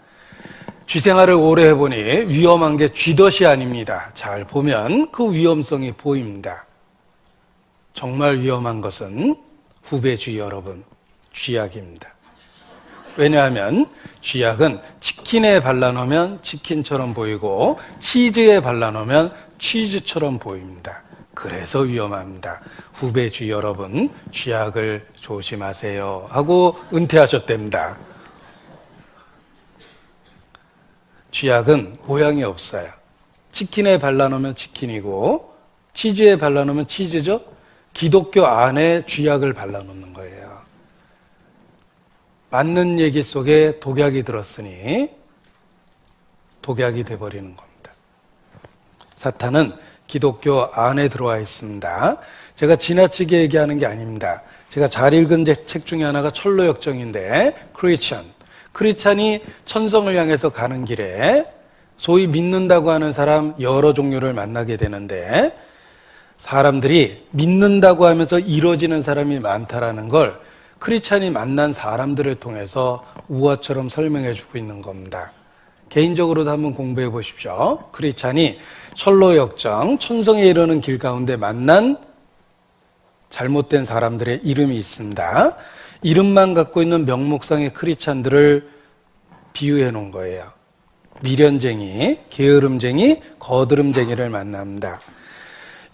쥐 생활을 오래 해보니 위험한 게 쥐덫이 아닙니다. 잘 보면 그 위험성이 보입니다. 정말 위험한 것은 후배 쥐 여러분, 쥐약입니다. 왜냐하면 쥐약은 치킨에 발라놓으면 치킨처럼 보이고 치즈에 발라놓으면 치즈처럼 보입니다. 그래서 위험합니다. 후배 쥐 여러분, 쥐약을 조심하세요 하고 은퇴하셨답니다. 쥐약은 모양이 없어요. 치킨에 발라놓으면 치킨이고 치즈에 발라놓으면 치즈죠. 기독교 안에 쥐약을 발라놓는 거예요. 맞는 얘기 속에 독약이 들었으니 독약이 돼버리는 겁니다. 사탄은 기독교 안에 들어와 있습니다. 제가 지나치게 얘기하는 게 아닙니다. 제가 잘 읽은 책 중에 하나가 철로역정인데 크리스찬이 천성을 향해서 가는 길에 소위 믿는다고 하는 사람 여러 종류를 만나게 되는데 사람들이 믿는다고 하면서 이뤄지는 사람이 많다라는 걸 크리스찬이 만난 사람들을 통해서 우화처럼 설명해 주고 있는 겁니다. 개인적으로도 한번 공부해 보십시오. 크리스찬이 철로역정, 천성에 이르는 길 가운데 만난 잘못된 사람들의 이름이 있습니다. 이름만 갖고 있는 명목상의 크리스찬들을 비유해 놓은 거예요. 미련쟁이, 게으름쟁이, 거드름쟁이를 만납니다.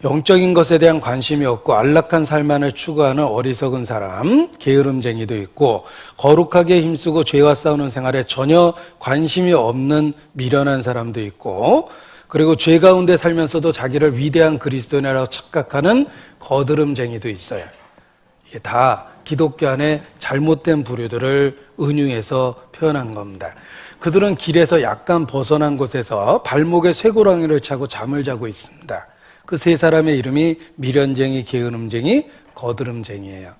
영적인 것에 대한 관심이 없고 안락한 삶만을 추구하는 어리석은 사람, 게으름쟁이도 있고 거룩하게 힘쓰고 죄와 싸우는 생활에 전혀 관심이 없는 미련한 사람도 있고 그리고 죄 가운데 살면서도 자기를 위대한 그리스도인이라고 착각하는 거드름쟁이도 있어요. 이게 다 기독교 안에 잘못된 부류들을 은유해서 표현한 겁니다. 그들은 길에서 약간 벗어난 곳에서 발목에 쇠고랑이를 차고 잠을 자고 있습니다. 그 세 사람의 이름이 미련쟁이, 게으름쟁이, 거드름쟁이에요.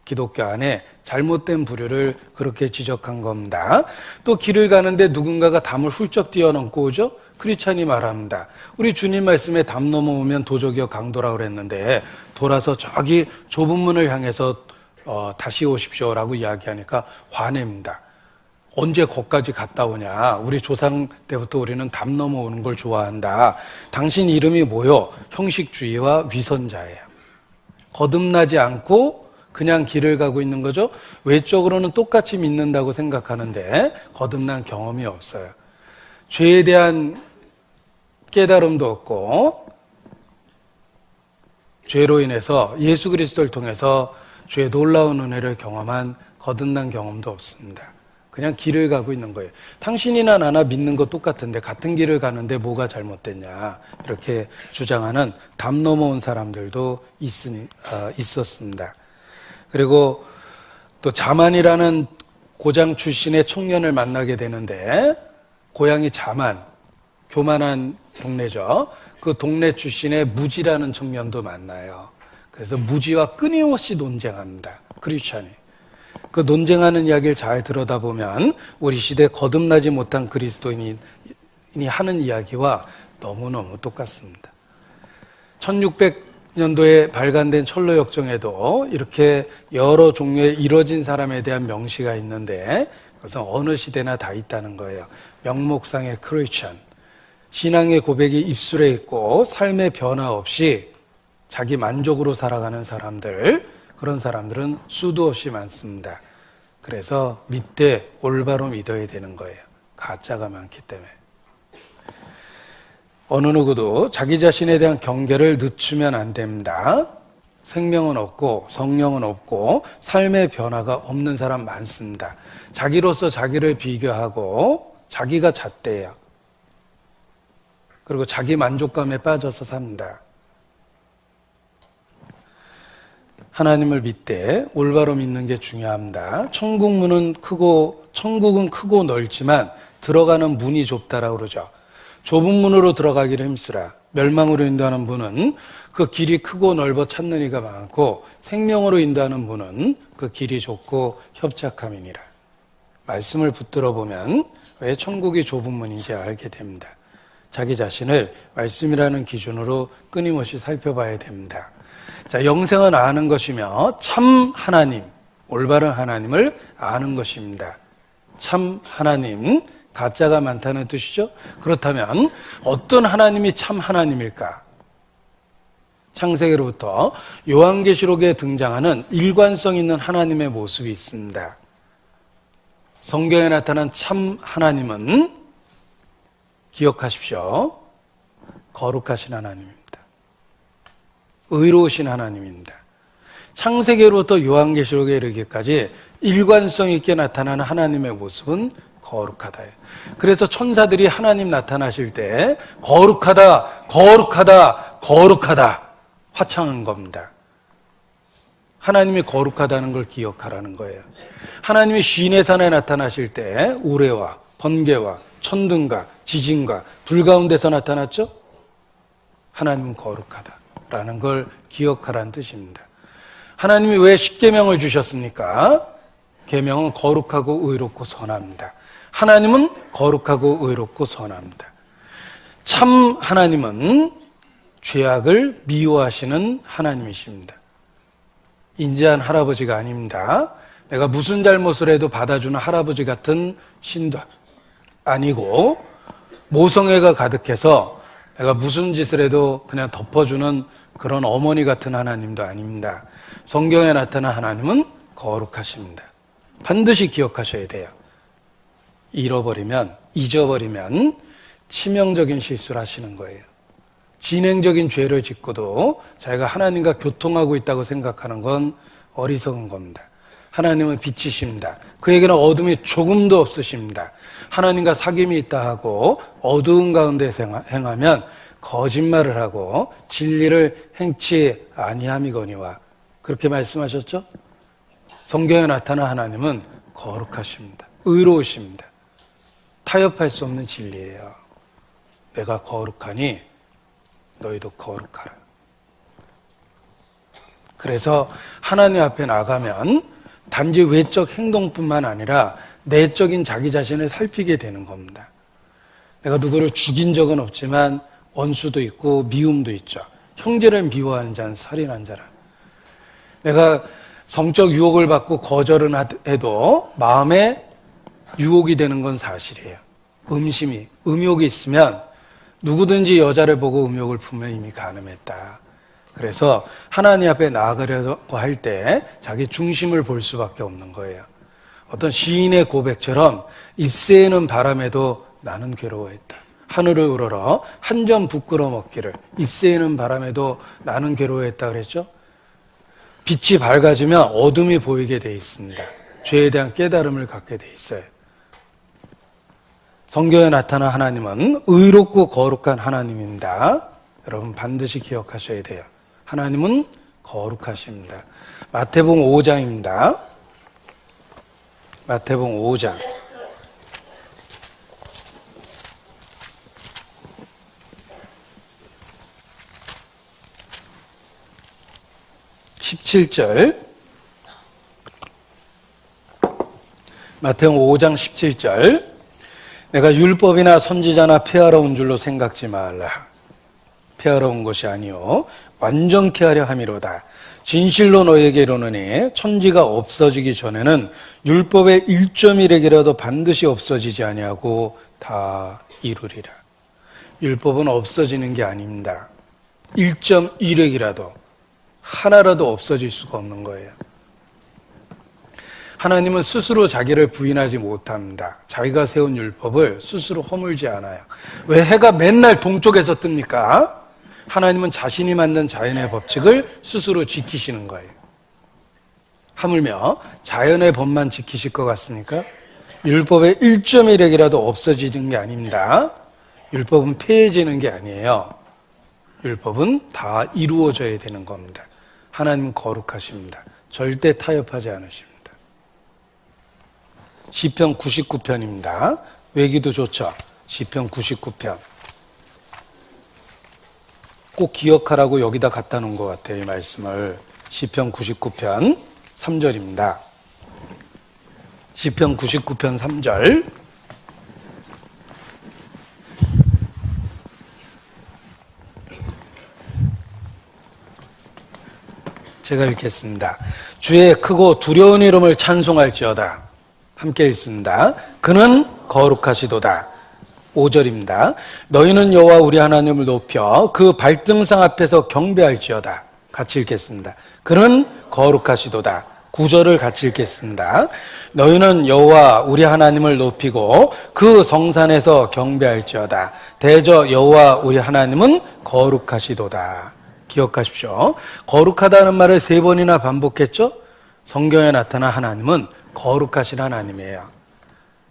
기독교 안에 잘못된 부류를 그렇게 지적한 겁니다. 또 길을 가는데 누군가가 담을 훌쩍 뛰어넘고 오죠? 크리스찬이 말합니다. 우리 주님 말씀에 담 넘어오면 도적이여 강도라고 그랬는데 돌아서 저기 좁은 문을 향해서 다시 오십시오라고 이야기하니까 화냅니다. 언제 거기까지 갔다 오냐. 우리 조상 때부터 우리는 담 넘어오는 걸 좋아한다. 당신 이름이 뭐요? 형식주의와 위선자예요. 거듭나지 않고 그냥 길을 가고 있는 거죠. 외적으로는 똑같이 믿는다고 생각하는데 거듭난 경험이 없어요. 죄에 대한 깨달음도 없고 죄로 인해서 예수 그리스도를 통해서 죄의 놀라운 은혜를 경험한 거듭난 경험도 없습니다. 그냥 길을 가고 있는 거예요. 당신이나 나나 믿는 거 똑같은데 같은 길을 가는데 뭐가 잘못됐냐 이렇게 주장하는 담 넘어온 사람들도 있었습니다. 그리고 또 자만이라는 고장 출신의 청년을 만나게 되는데 고향이 자만, 교만한 동네죠. 그 동네 출신의 무지라는 청년도 만나요. 그래서 무지와 끊임없이 논쟁합니다. 크리스찬이. 그 논쟁하는 이야기를 잘 들여다보면 우리 시대 거듭나지 못한 그리스도인이 하는 이야기와 너무너무 똑같습니다. 1600년도에 발간된 철로역정에도 이렇게 여러 종류의 이뤄진 사람에 대한 명시가 있는데 그것은 어느 시대나 다 있다는 거예요. 명목상의 크리스찬, 신앙의 고백이 입술에 있고 삶의 변화 없이 자기 만족으로 살아가는 사람들, 그런 사람들은 수도 없이 많습니다. 그래서 믿되 올바로 믿어야 되는 거예요. 가짜가 많기 때문에. 어느 누구도 자기 자신에 대한 경계를 늦추면 안 됩니다. 생명은 없고 성령은 없고 삶의 변화가 없는 사람 많습니다. 자기로서 자기를 비교하고 자기가 잣대예요. 그리고 자기 만족감에 빠져서 삽니다. 하나님을 믿되 올바로 믿는 게 중요합니다. 천국은 크고 넓지만 들어가는 문이 좁다라고 그러죠. 좁은 문으로 들어가기를 힘쓰라. 멸망으로 인도하는 문은 그 길이 크고 넓어 찾는 이가 많고 생명으로 인도하는 문은 그 길이 좁고 협착함이니라. 말씀을 붙들어 보면 왜 천국이 좁은 문인지 알게 됩니다. 자기 자신을 말씀이라는 기준으로 끊임없이 살펴봐야 됩니다. 자, 영생은 아는 것이며 참 하나님, 올바른 하나님을 아는 것입니다. 참 하나님, 가짜가 많다는 뜻이죠. 그렇다면 어떤 하나님이 참 하나님일까? 창세기로부터 요한계시록에 등장하는 일관성 있는 하나님의 모습이 있습니다. 성경에 나타난 참 하나님은 기억하십시오. 거룩하신 하나님입니다. 의로우신 하나님입니다. 창세기로부터 요한계시록에 이르기까지 일관성 있게 나타나는 하나님의 모습은 거룩하다예요. 그래서 천사들이 하나님 나타나실 때 거룩하다, 거룩하다, 거룩하다 화창한 겁니다. 하나님이 거룩하다는 걸 기억하라는 거예요. 하나님이 시내산에 나타나실 때 우레와 번개와 천둥과 지진과 불 가운데서 나타났죠? 하나님은 거룩하다라는 걸 기억하라는 뜻입니다. 하나님이 왜 십계명을 주셨습니까? 계명은 거룩하고 의롭고 선합니다. 하나님은 거룩하고 의롭고 선합니다. 참 하나님은 죄악을 미워하시는 하나님이십니다. 인자한 할아버지가 아닙니다. 내가 무슨 잘못을 해도 받아주는 할아버지 같은 신도 아니고 모성애가 가득해서 내가 무슨 짓을 해도 그냥 덮어주는 그런 어머니 같은 하나님도 아닙니다. 성경에 나타난 하나님은 거룩하십니다. 반드시 기억하셔야 돼요. 잃어버리면, 잊어버리면 치명적인 실수를 하시는 거예요. 진행적인 죄를 짓고도 자기가 하나님과 교통하고 있다고 생각하는 건 어리석은 겁니다. 하나님은 빛이십니다. 그에게는 어둠이 조금도 없으십니다. 하나님과 사귐이 있다 하고 어두운 가운데 행하면 거짓말을 하고 진리를 행치 아니함이거니와 그렇게 말씀하셨죠? 성경에 나타난 하나님은 거룩하십니다. 의로우십니다. 타협할 수 없는 진리예요. 내가 거룩하니 너희도 거룩하라. 그래서 하나님 앞에 나가면 단지 외적 행동뿐만 아니라 내적인 자기 자신을 살피게 되는 겁니다. 내가 누구를 죽인 적은 없지만 원수도 있고 미움도 있죠. 형제를 미워하는 자는 살인한 자라. 내가 성적 유혹을 받고 거절은 해도 마음에 유혹이 되는 건 사실이에요. 음욕이 있으면 누구든지 여자를 보고 음욕을 품으면 이미 간음했다. 그래서 하나님 앞에 나아가려고 할 때 자기 중심을 볼 수밖에 없는 거예요. 어떤 시인의 고백처럼 잎새에는 바람에도 나는 괴로워했다. 하늘을 우러러 한 점 부끄러 먹기를 잎새에는 바람에도 나는 괴로워했다 그랬죠? 빛이 밝아지면 어둠이 보이게 돼 있습니다. 죄에 대한 깨달음을 갖게 돼 있어요. 성경에 나타난 하나님은 의롭고 거룩한 하나님입니다. 여러분 반드시 기억하셔야 돼요. 하나님은 거룩하십니다. 마태복음 5장입니다. 마태복음 5장 17절 마태복음 5장 17절 내가 율법이나 선지자나 폐하러 온 줄로 생각지 말라. 폐하러 온 것이 아니요 완전케 하려 함이로다. 진실로 너희에게 이르노니 천지가 없어지기 전에는 율법의 1.1획이라도 반드시 없어지지 아니하고 다 이루리라. 율법은 없어지는 게 아닙니다. 1.1획이라도 하나라도 없어질 수가 없는 거예요. 하나님은 스스로 자기를 부인하지 못합니다. 자기가 세운 율법을 스스로 허물지 않아요. 왜 해가 맨날 동쪽에서 뜹니까? 하나님은 자신이 만든 자연의 법칙을 스스로 지키시는 거예요. 하물며 자연의 법만 지키실 것 같습니까? 율법의 1.1획이라도 없어지는 게 아닙니다. 율법은 폐해지는 게 아니에요. 율법은 다 이루어져야 되는 겁니다. 하나님은 거룩하십니다. 절대 타협하지 않으십니다. 시편 99편입니다. 외기도 좋죠. 시편 99편. 꼭 기억하라고 여기다 갖다 놓은 것 같아요. 이 말씀을. 시편 99편 3절입니다. 시편 99편 3절. 제가 읽겠습니다. 주의 크고 두려운 이름을 찬송할지어다. 함께 읽습니다. 그는 거룩하시도다. 5절입니다. 너희는 여호와 우리 하나님을 높여 그 발등상 앞에서 경배할지어다. 같이 읽겠습니다. 그는 거룩하시도다. 구절을 같이 읽겠습니다. 너희는 여호와 우리 하나님을 높이고 그 성산에서 경배할지어다. 대저 여호와 우리 하나님은 거룩하시도다. 기억하십시오. 거룩하다는 말을 3번이나 반복했죠. 성경에 나타난 하나님은 거룩하신 하나님이에요.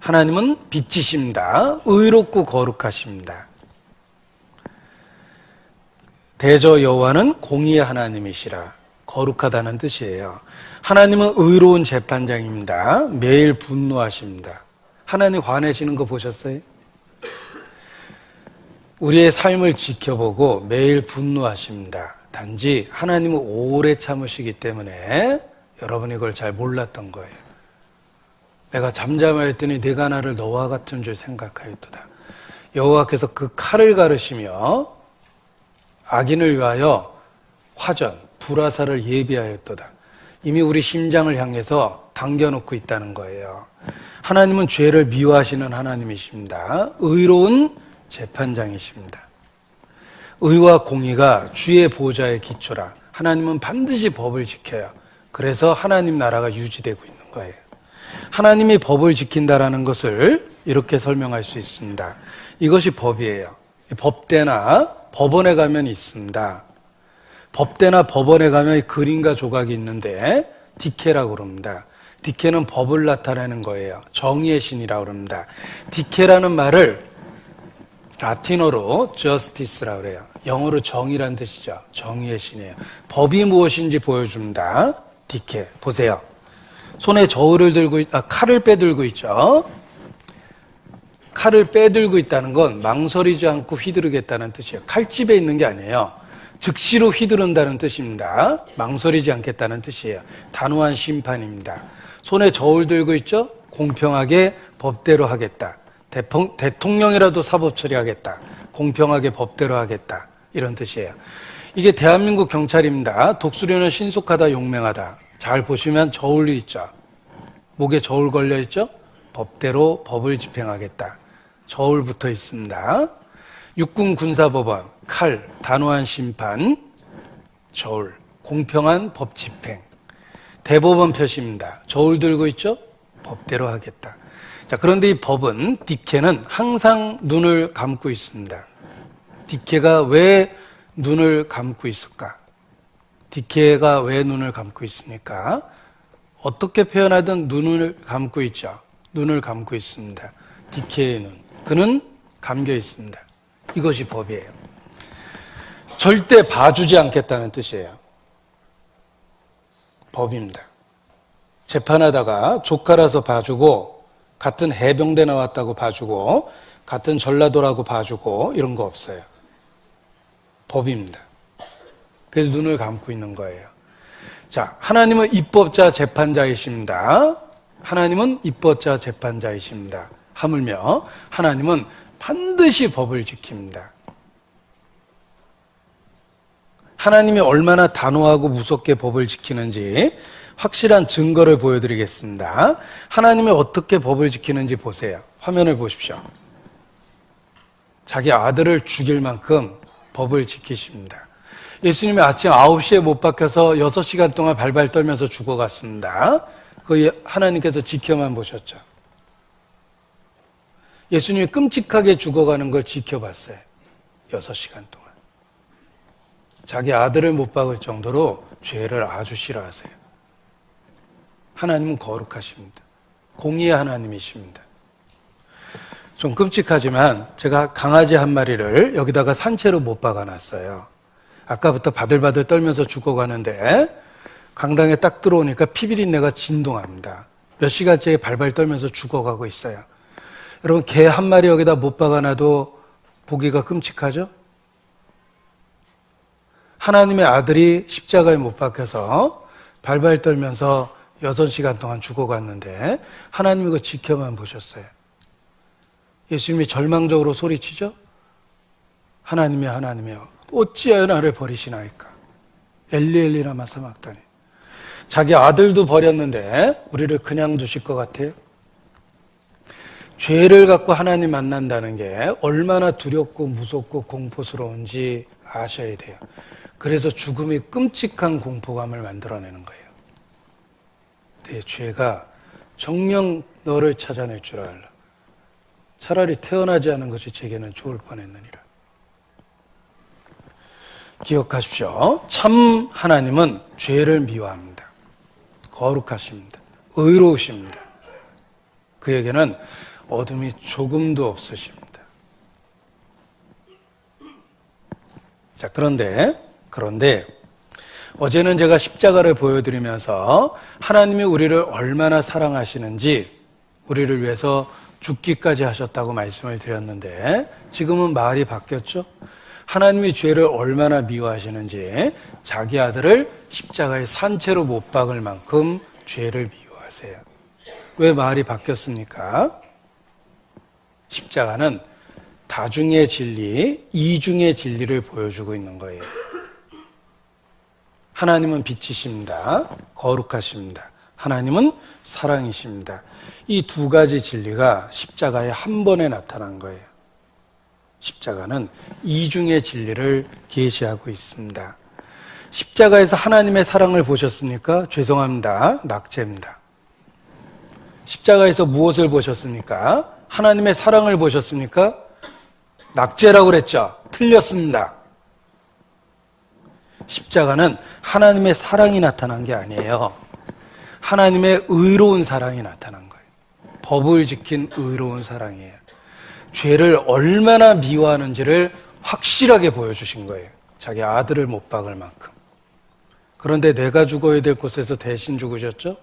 하나님은 빛이십니다. 의롭고 거룩하십니다. 대저 여호와는 공의의 하나님이시라. 거룩하다는 뜻이에요. 하나님은 의로운 재판장입니다. 매일 분노하십니다. 하나님 화내시는 거 보셨어요? 우리의 삶을 지켜보고 매일 분노하십니다. 단지 하나님은 오래 참으시기 때문에 여러분이 그걸 잘 몰랐던 거예요. 내가 잠잠하였더니 네가 나를 너와 같은 줄 생각하였도다. 여호와께서 그 칼을 가르시며 악인을 위하여 화전, 불화살을 예비하였도다. 이미 우리 심장을 향해서 당겨놓고 있다는 거예요. 하나님은 죄를 미워하시는 하나님이십니다. 의로운 재판장이십니다. 의와 공의가 주의 보좌의 기초라. 하나님은 반드시 법을 지켜요. 그래서 하나님 나라가 유지되고 있는 거예요. 하나님이 법을 지킨다라는 것을 이렇게 설명할 수 있습니다. 이것이 법이에요. 법대나 법원에 가면 있습니다. 법대나 법원에 가면 그림과 조각이 있는데 디케라고 그럽니다. 디케는 법을 나타내는 거예요. 정의의 신이라고 그럽니다. 디케라는 말을 라틴어로 justice라고 그래요. 영어로 정의란 뜻이죠. 정의의 신이에요. 법이 무엇인지 보여줍니다. 디케. 보세요. 손에 저울을 들고 칼을 빼들고 있죠. 칼을 빼들고 있다는 건 망설이지 않고 휘두르겠다는 뜻이에요. 칼집에 있는 게 아니에요. 즉시로 휘두른다는 뜻입니다. 망설이지 않겠다는 뜻이에요. 단호한 심판입니다. 손에 저울 들고 있죠? 공평하게 법대로 하겠다. 대통령이라도 사법 처리하겠다. 공평하게 법대로 하겠다. 이런 뜻이에요. 이게 대한민국 경찰입니다. 독수리는 신속하다, 용맹하다. 잘 보시면 저울이 있죠. 목에 저울 걸려 있죠? 법대로 법을 집행하겠다. 저울 붙어 있습니다. 육군 군사법원, 칼, 단호한 심판, 저울, 공평한 법 집행. 대법원 표시입니다. 저울 들고 있죠? 법대로 하겠다. 자, 그런데 이 법은, 디케는 항상 눈을 감고 있습니다. 디케가 왜 눈을 감고 있을까? 디케가 왜 눈을 감고 있습니까? 어떻게 표현하든 눈을 감고 있죠. 눈을 감고 있습니다. 디케의 눈. 그는 감겨 있습니다. 이것이 법이에요. 절대 봐주지 않겠다는 뜻이에요. 법입니다. 재판하다가 조카라서 봐주고, 같은 해병대 나왔다고 봐주고, 같은 전라도라고 봐주고, 이런 거 없어요. 법입니다. 그래서 눈을 감고 있는 거예요. 자, 하나님은 입법자 재판자이십니다. 하나님은 입법자 재판자이십니다. 하물며 하나님은 반드시 법을 지킵니다. 하나님이 얼마나 단호하고 무섭게 법을 지키는지 확실한 증거를 보여드리겠습니다. 하나님이 어떻게 법을 지키는지 보세요. 화면을 보십시오. 자기 아들을 죽일 만큼 법을 지키십니다. 예수님이 아침 9시에 못 박혀서 6시간 동안 발발 떨면서 죽어갔습니다. 그 하나님께서 지켜만 보셨죠. 예수님이 끔찍하게 죽어가는 걸 지켜봤어요. 6시간 동안. 자기 아들을 못 박을 정도로 죄를 아주 싫어하세요. 하나님은 거룩하십니다. 공의의 하나님이십니다. 좀 끔찍하지만 제가 강아지 한 마리를 여기다가 산채로 못 박아놨어요. 아까부터 바들바들 떨면서 죽어가는데 강당에 딱 들어오니까 피비린내가 진동합니다. 몇 시간째 발발 떨면서 죽어가고 있어요. 여러분, 개 한 마리 여기다 못 박아놔도 보기가 끔찍하죠? 하나님의 아들이 십자가에 못 박혀서 발발 떨면서 6시간 동안 죽어갔는데 하나님이 그거 지켜만 보셨어요. 예수님이 절망적으로 소리치죠? 하나님이여 어찌하여 나를 버리시나이까? 엘리 라마 사막다니. 자기 아들도 버렸는데 우리를 그냥 두실 것 같아요? 죄를 갖고 하나님 만난다는 게 얼마나 두렵고 무섭고 공포스러운지 아셔야 돼요. 그래서 죽음이 끔찍한 공포감을 만들어내는 거예요. 내 죄가 정녕 너를 찾아낼 줄 알라. 차라리 태어나지 않은 것이 제게는 좋을 뻔했느니라. 기억하십시오. 참 하나님은 죄를 미워합니다. 거룩하십니다. 의로우십니다. 그에게는 어둠이 조금도 없으십니다. 자, 그런데 어제는 제가 십자가를 보여드리면서 하나님이 우리를 얼마나 사랑하시는지, 우리를 위해서 죽기까지 하셨다고 말씀을 드렸는데, 지금은 말이 바뀌었죠? 하나님이 죄를 얼마나 미워하시는지, 자기 아들을 십자가에 산채로 못 박을 만큼 죄를 미워하세요. 왜 말이 바뀌었습니까? 십자가는 다중의 진리, 이중의 진리를 보여주고 있는 거예요. 하나님은 빛이십니다. 거룩하십니다. 하나님은 사랑이십니다. 이 두 가지 진리가 십자가에 한 번에 나타난 거예요. 십자가는 이중의 진리를 계시하고 있습니다. 십자가에서 하나님의 사랑을 보셨습니까? 죄송합니다. 낙제입니다. 십자가에서 무엇을 보셨습니까? 하나님의 사랑을 보셨습니까? 낙제라고 그랬죠? 틀렸습니다. 십자가는 하나님의 사랑이 나타난 게 아니에요. 하나님의 의로운 사랑이 나타난 거예요. 법을 지킨 의로운 사랑이에요. 죄를 얼마나 미워하는지를 확실하게 보여주신 거예요. 자기 아들을 못 박을 만큼. 그런데 내가 죽어야 될 곳에서 대신 죽으셨죠?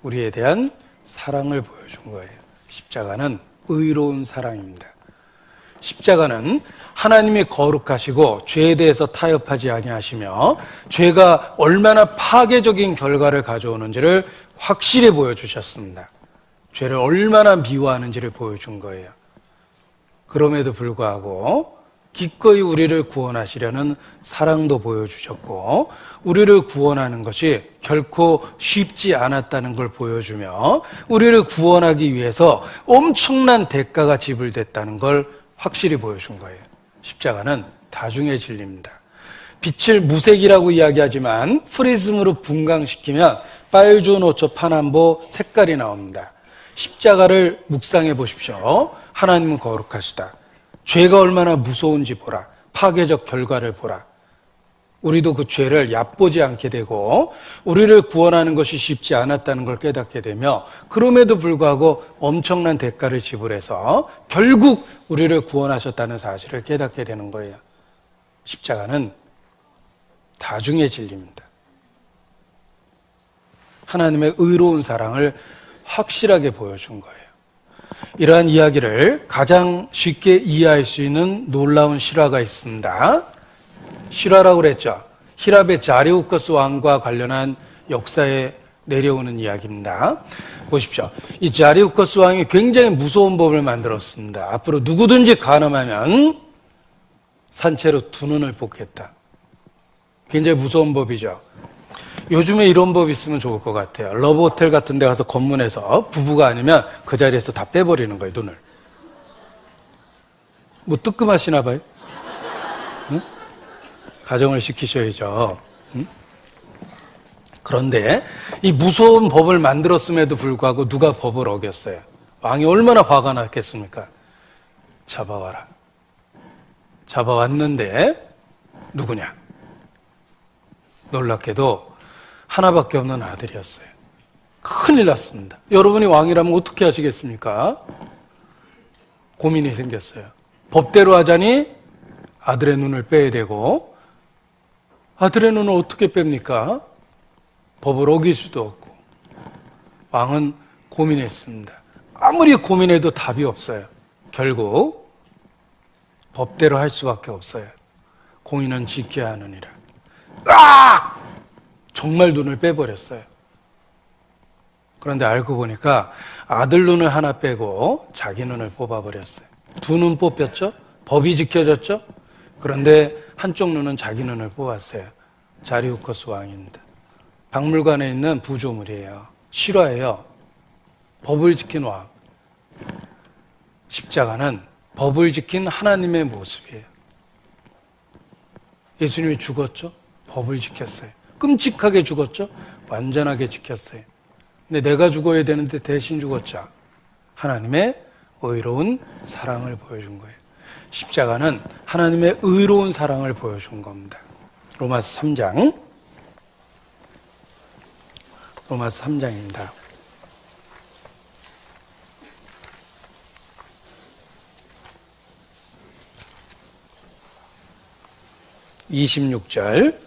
우리에 대한 사랑을 보여준 거예요. 십자가는 의로운 사랑입니다. 십자가는 하나님이 거룩하시고 죄에 대해서 타협하지 아니하시며 죄가 얼마나 파괴적인 결과를 가져오는지를 확실히 보여주셨습니다. 죄를 얼마나 미워하는지를 보여준 거예요. 그럼에도 불구하고 기꺼이 우리를 구원하시려는 사랑도 보여주셨고, 우리를 구원하는 것이 결코 쉽지 않았다는 걸 보여주며 우리를 구원하기 위해서 엄청난 대가가 지불됐다는 걸 확실히 보여준 거예요. 십자가는 다중의 진리입니다. 빛을 무색이라고 이야기하지만 프리즘으로 분광시키면 빨주노초 파남보 색깔이 나옵니다. 십자가를 묵상해 보십시오. 하나님은 거룩하시다. 죄가 얼마나 무서운지 보라. 파괴적 결과를 보라. 우리도 그 죄를 얕보지 않게 되고 우리를 구원하는 것이 쉽지 않았다는 걸 깨닫게 되며, 그럼에도 불구하고 엄청난 대가를 지불해서 결국 우리를 구원하셨다는 사실을 깨닫게 되는 거예요. 십자가는 다중의 진리입니다. 하나님의 의로운 사랑을 확실하게 보여준 거예요. 이러한 이야기를 가장 쉽게 이해할 수 있는 놀라운 실화가 있습니다. 실화라고 그랬죠. 히랍의 자리우커스 왕과 관련한 역사에 내려오는 이야기입니다. 보십시오. 이 자리우커스 왕이 굉장히 무서운 법을 만들었습니다. 앞으로 누구든지 간음하면 산채로 두 눈을 뽑겠다. 굉장히 무서운 법이죠. 요즘에 이런 법 있으면 좋을 것 같아요. 러브호텔 같은 데 가서 검문해서 부부가 아니면 그 자리에서 다 빼버리는 거예요, 눈을. 뭐 뜨끔하시나 봐요? 응? 가정을 시키셔야죠. 응? 그런데 이 무서운 법을 만들었음에도 불구하고 누가 법을 어겼어요? 왕이 얼마나 화가 났겠습니까? 잡아와라. 잡아왔는데 누구냐? 놀랍게도 하나밖에 없는 아들이었어요. 큰일 났습니다. 여러분이 왕이라면 어떻게 하시겠습니까? 고민이 생겼어요. 법대로 하자니 아들의 눈을 빼야 되고, 아들의 눈을 어떻게 뺍니까? 법을 어길 수도 없고. 왕은 고민했습니다. 아무리 고민해도 답이 없어요. 결국 법대로 할 수밖에 없어요. 공의는 지켜야 하느니라. 으악! 정말 눈을 빼버렸어요. 그런데 알고 보니까 아들 눈을 하나 빼고 자기 눈을 뽑아버렸어요. 두 눈 뽑혔죠? 법이 지켜졌죠? 그런데 한쪽 눈은 자기 눈을 뽑았어요. 자리우커스 왕입니다. 박물관에 있는 부조물이에요. 실화예요. 법을 지킨 왕. 십자가는 법을 지킨 하나님의 모습이에요. 예수님이 죽었죠? 법을 지켰어요. 끔찍하게 죽었죠? 완전하게 지켰어요. 근데 내가 죽어야 되는데 대신 죽었죠. 하나님의 의로운 사랑을 보여준 거예요. 십자가는 하나님의 의로운 사랑을 보여준 겁니다. 로마서 3장. 로마서 3장입니다. 26절.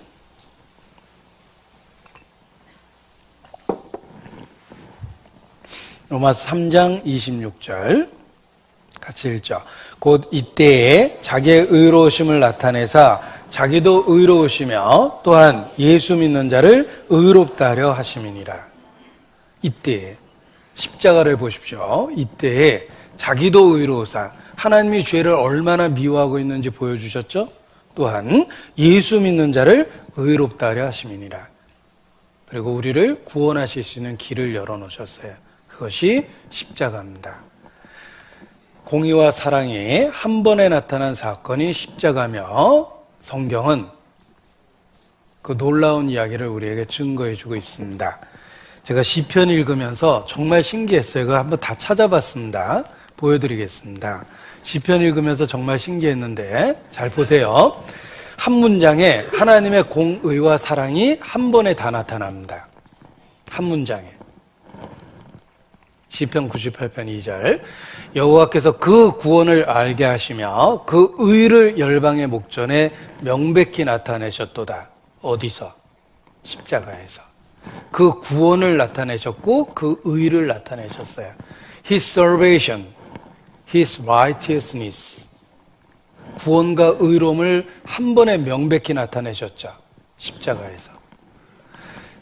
로마서 3장 26절 같이 읽죠. 곧 이때에 자기의 의로우심을 나타내사 자기도 의로우시며 또한 예수 믿는 자를 의롭다 하려 하심이니라. 이때에 십자가를 보십시오. 이때에 자기도 의로우사 하나님이 죄를 얼마나 미워하고 있는지 보여주셨죠. 또한 예수 믿는 자를 의롭다 하려 하심이니라. 그리고 우리를 구원하실 수 있는 길을 열어놓으셨어요. 그것이 십자가입니다. 공의와 사랑이 한 번에 나타난 사건이 십자가며 성경은 그 놀라운 이야기를 우리에게 증거해주고 있습니다. 제가 시편 읽으면서 정말 신기했어요. 그거 한번 다 찾아봤습니다. 보여드리겠습니다. 시편 읽으면서 정말 신기했는데 잘 보세요. 한 문장에 하나님의 공의와 사랑이 한 번에 다 나타납니다. 한 문장에. 시편 98편 2절 여호와께서 그 구원을 알게 하시며 그 의를 열방의 목전에 명백히 나타내셨도다. 어디서? 십자가에서. 그 구원을 나타내셨고 그 의를 나타내셨어요. His salvation, His righteousness. 구원과 의로움을 한 번에 명백히 나타내셨죠. 십자가에서.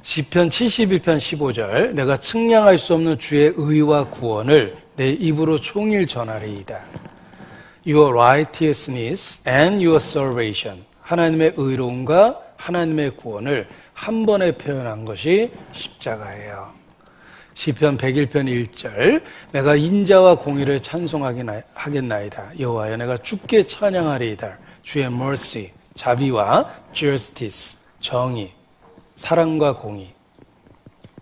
시편 71편 15절 내가 측량할 수 없는 주의 의와 구원을 내 입으로 종일 전하리이다. Your righteousness and your salvation. 하나님의 의로움과 하나님의 구원을 한 번에 표현한 것이 십자가예요. 시편 101편 1절 내가 인자와 공의를 찬송하겠나이다. 여호와여 내가 주께 찬양하리이다. 주의 mercy, 자비와 justice, 정의, 사랑과 공의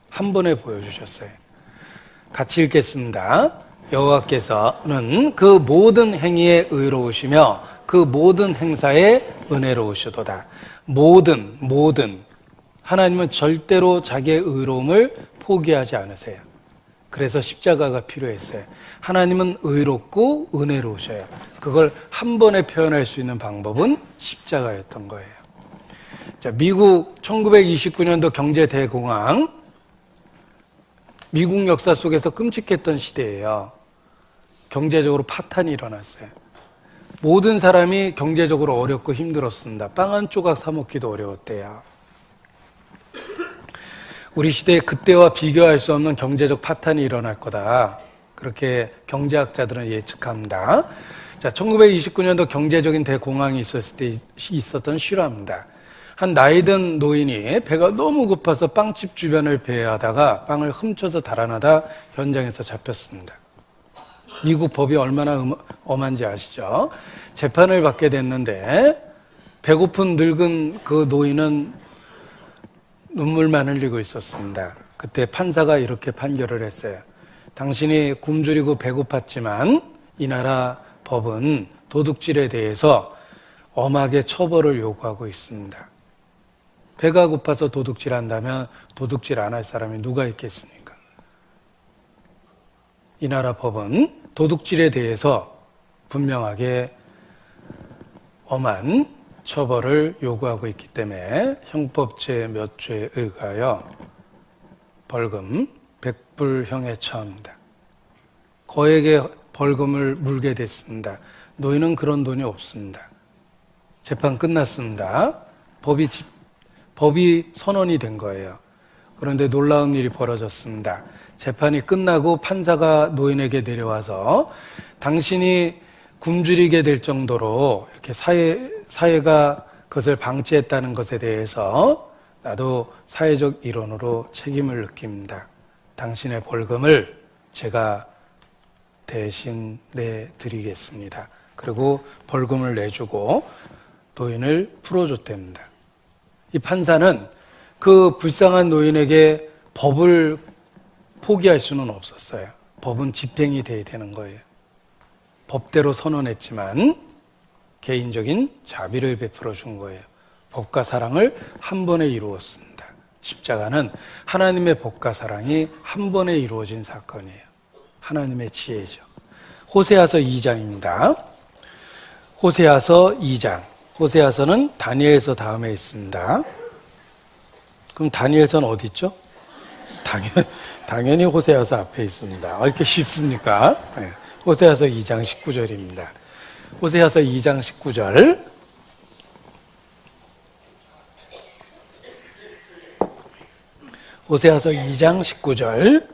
한 번에 보여주셨어요. 같이 읽겠습니다. 여호와께서는 그 모든 행위에 의로우시며 그 모든 행사에 은혜로우시도다. 모든 하나님은 절대로 자기의 의로움을 포기하지 않으세요. 그래서 십자가가 필요했어요. 하나님은 의롭고 은혜로우셔요. 그걸 한 번에 표현할 수 있는 방법은 십자가였던 거예요. 자, 미국 1929년도 경제 대공황, 미국 역사 속에서 끔찍했던 시대예요. 경제적으로 파탄이 일어났어요. 모든 사람이 경제적으로 어렵고 힘들었습니다. 빵 한 조각 사 먹기도 어려웠대요. 우리 시대에 그때와 비교할 수 없는 경제적 파탄이 일어날 거다. 그렇게 경제학자들은 예측합니다. 자, 1929년도 경제적인 대공황이 있었을 때 있었던 실화입니다. 한 나이든 노인이 배가 너무 고파서 빵집 주변을 배회하다가 빵을 훔쳐서 달아나다 현장에서 잡혔습니다. 미국 법이 얼마나 엄한지 아시죠? 재판을 받게 됐는데 배고픈 늙은 그 노인은 눈물만 흘리고 있었습니다. 그때 판사가 이렇게 판결을 했어요. 당신이 굶주리고 배고팠지만 이 나라 법은 도둑질에 대해서 엄하게 처벌을 요구하고 있습니다. 배가 고파서 도둑질한다면 도둑질 안 할 사람이 누가 있겠습니까? 이 나라 법은 도둑질에 대해서 분명하게 엄한 처벌을 요구하고 있기 때문에 형법 제 몇 조에 의하여 벌금 100불형에 처합니다. 거액의 벌금을 물게 됐습니다. 노인은 그런 돈이 없습니다. 재판 끝났습니다. 법이 선언이 된 거예요. 그런데 놀라운 일이 벌어졌습니다. 재판이 끝나고 판사가 노인에게 내려와서 당신이 굶주리게 될 정도로 이렇게 사회가 그것을 방치했다는 것에 대해서 나도 사회적 일원으로 책임을 느낍니다. 당신의 벌금을 제가 대신 내드리겠습니다. 그리고 벌금을 내주고 노인을 풀어줬답니다. 이 판사는 그 불쌍한 노인에게 법을 포기할 수는 없었어요. 법은 집행이 돼야 되는 거예요. 법대로 선언했지만 개인적인 자비를 베풀어 준 거예요. 법과 사랑을 한 번에 이루었습니다. 십자가는 하나님의 법과 사랑이 한 번에 이루어진 사건이에요. 하나님의 지혜죠. 호세아서 2장입니다. 호세아서 2장. 호세아서는 다니엘서 다음에 있습니다. 그럼 다니엘서는 어디 있죠? 당연히 호세아서 앞에 있습니다. 이렇게 쉽습니까? 네. 호세아서 2장 19절입니다. 호세아서 2장 19절. 호세아서 2장 19절.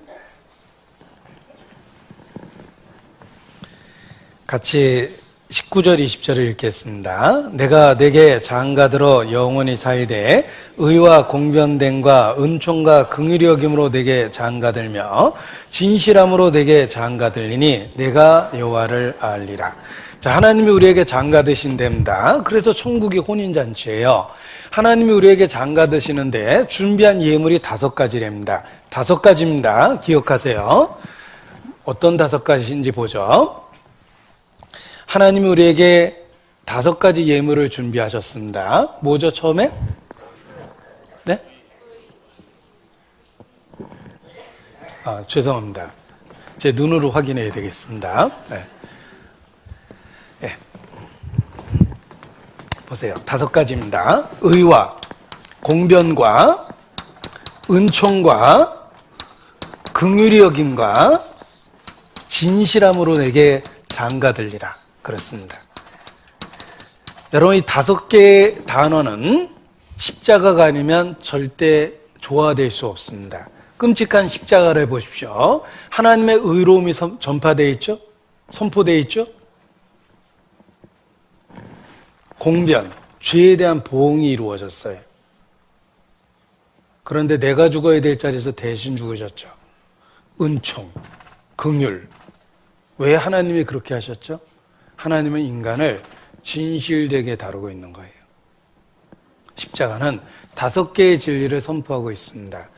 같이 19절 20절을 읽겠습니다. 내가 내게 장가들어 영원히 살되 의와 공변됨과 은총과 긍휼히 여김으로 내게 장가들며 진실함으로 내게 장가들리니 내가 여호와를 알리라. 자, 하나님이 우리에게 장가드신답니다. 그래서 천국이 혼인잔치예요. 하나님이 우리에게 장가드시는데 준비한 예물이 5가지랍니다. 5가지입니다. 기억하세요. 어떤 5가지인지 보죠. 하나님이 우리에게 5가지 예물을 준비하셨습니다. 뭐죠, 처음에? 네? 죄송합니다. 제 눈으로 확인해야 되겠습니다. 네. 네. 보세요. 5가지입니다. 의와 공변과 은총과 긍휼히 여김과 진실함으로 내게 장가들리라. 그렇습니다. 여러분, 이 5개의 단어는 십자가가 아니면 절대 조화될 수 없습니다. 끔찍한 십자가를 보십시오. 하나님의 의로움이 전파되어 있죠? 선포되어 있죠? 공변, 죄에 대한 보응이 이루어졌어요. 그런데 내가 죽어야 될 자리에서 대신 죽으셨죠. 은총, 긍휼. 왜 하나님이 그렇게 하셨죠? 하나님은 인간을 진실되게 다루고 있는 거예요. 십자가는 5개의 진리를 선포하고 있습니다.